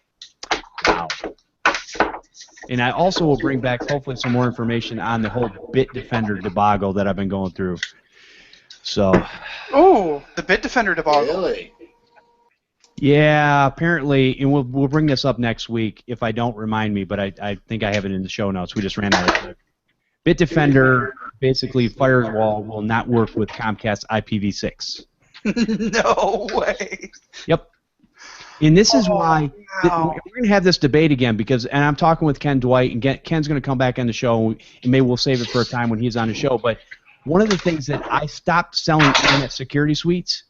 And I also will bring back hopefully some more information on the whole Bitdefender debacle that I've been going through. So. Oh, the Bitdefender debacle. Really? Yeah, apparently, and we'll bring this up next week if I don't remind me, but I think I have it in the show notes. We just ran out of time. Bitdefender, basically, firewall will not work with Comcast IPv6. No way. Yep. And this is why wow. we're going to have this debate again because, and I'm talking with Ken Dwight, and Ken's going to come back on the show, and maybe we'll save it for a time when he's on the show. But one of the things that I stopped selling internet security suites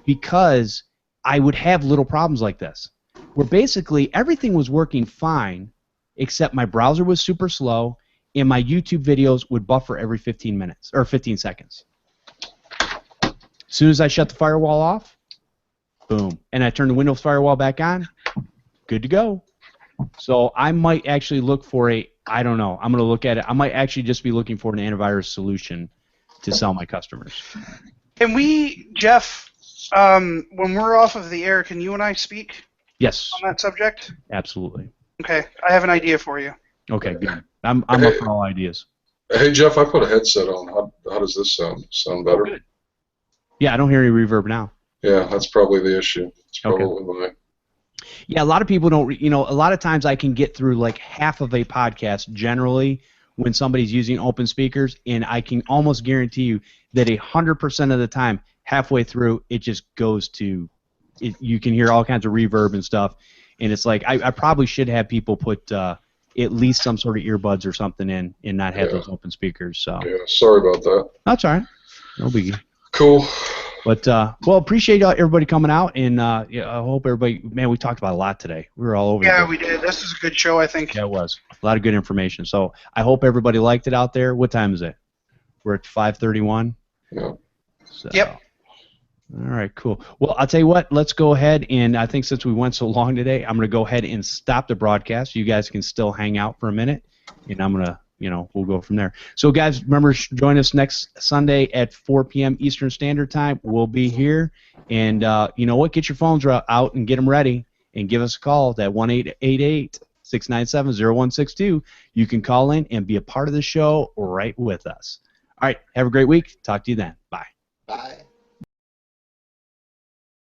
because I would have little problems like this, where basically everything was working fine, except my browser was super slow, and my YouTube videos would buffer every 15 minutes or 15 seconds. As soon as I shut the firewall off, boom, and I turn the Windows firewall back on, good to go. So I might actually look for I don't know, I'm going to look at it. I might actually just be looking for an antivirus solution to sell my customers. Can we, Jeff, when we're off of the air, can you and I speak Yes. on that subject? Absolutely. Okay, I have an idea for you. Okay, good. I'm up for all ideas. Hey, Jeff, I put a headset on. How does this sound? Sound better? Oh, good. Yeah, I don't hear any reverb now. Yeah, that's probably the issue. It's probably Okay. Yeah, a lot of people don't, a lot of times I can get through like half of a podcast generally when somebody's using open speakers, and I can almost guarantee you that 100% of the time, halfway through, it just goes to, you can hear all kinds of reverb and stuff, and it's like I probably should have people put at least some sort of earbuds or something in and not have those open speakers. So. Yeah, sorry about that. That's all right. No biggie. Cool. But, well, appreciate everybody coming out, and yeah, I hope everybody, man, we talked about a lot today. We were all over. Yeah, we did. This was a good show, I think. Yeah, it was. A lot of good information. So I hope everybody liked it out there. What time is it? We're at 5:31? Yeah. So, Yep. All right, cool. Well, I'll tell you what, let's go ahead, and I think since we went so long today, I'm going to go ahead and stop the broadcast. You guys can still hang out for a minute, and I'm going to, we'll go from there. So, guys, remember, join us next Sunday at 4 p.m. Eastern Standard Time. We'll be here, and you know what? Get your phones out and get them ready, and give us a call at 1-888-697-0162. You can call in and be a part of the show right with us. All right, have a great week. Talk to you then. Bye. Bye.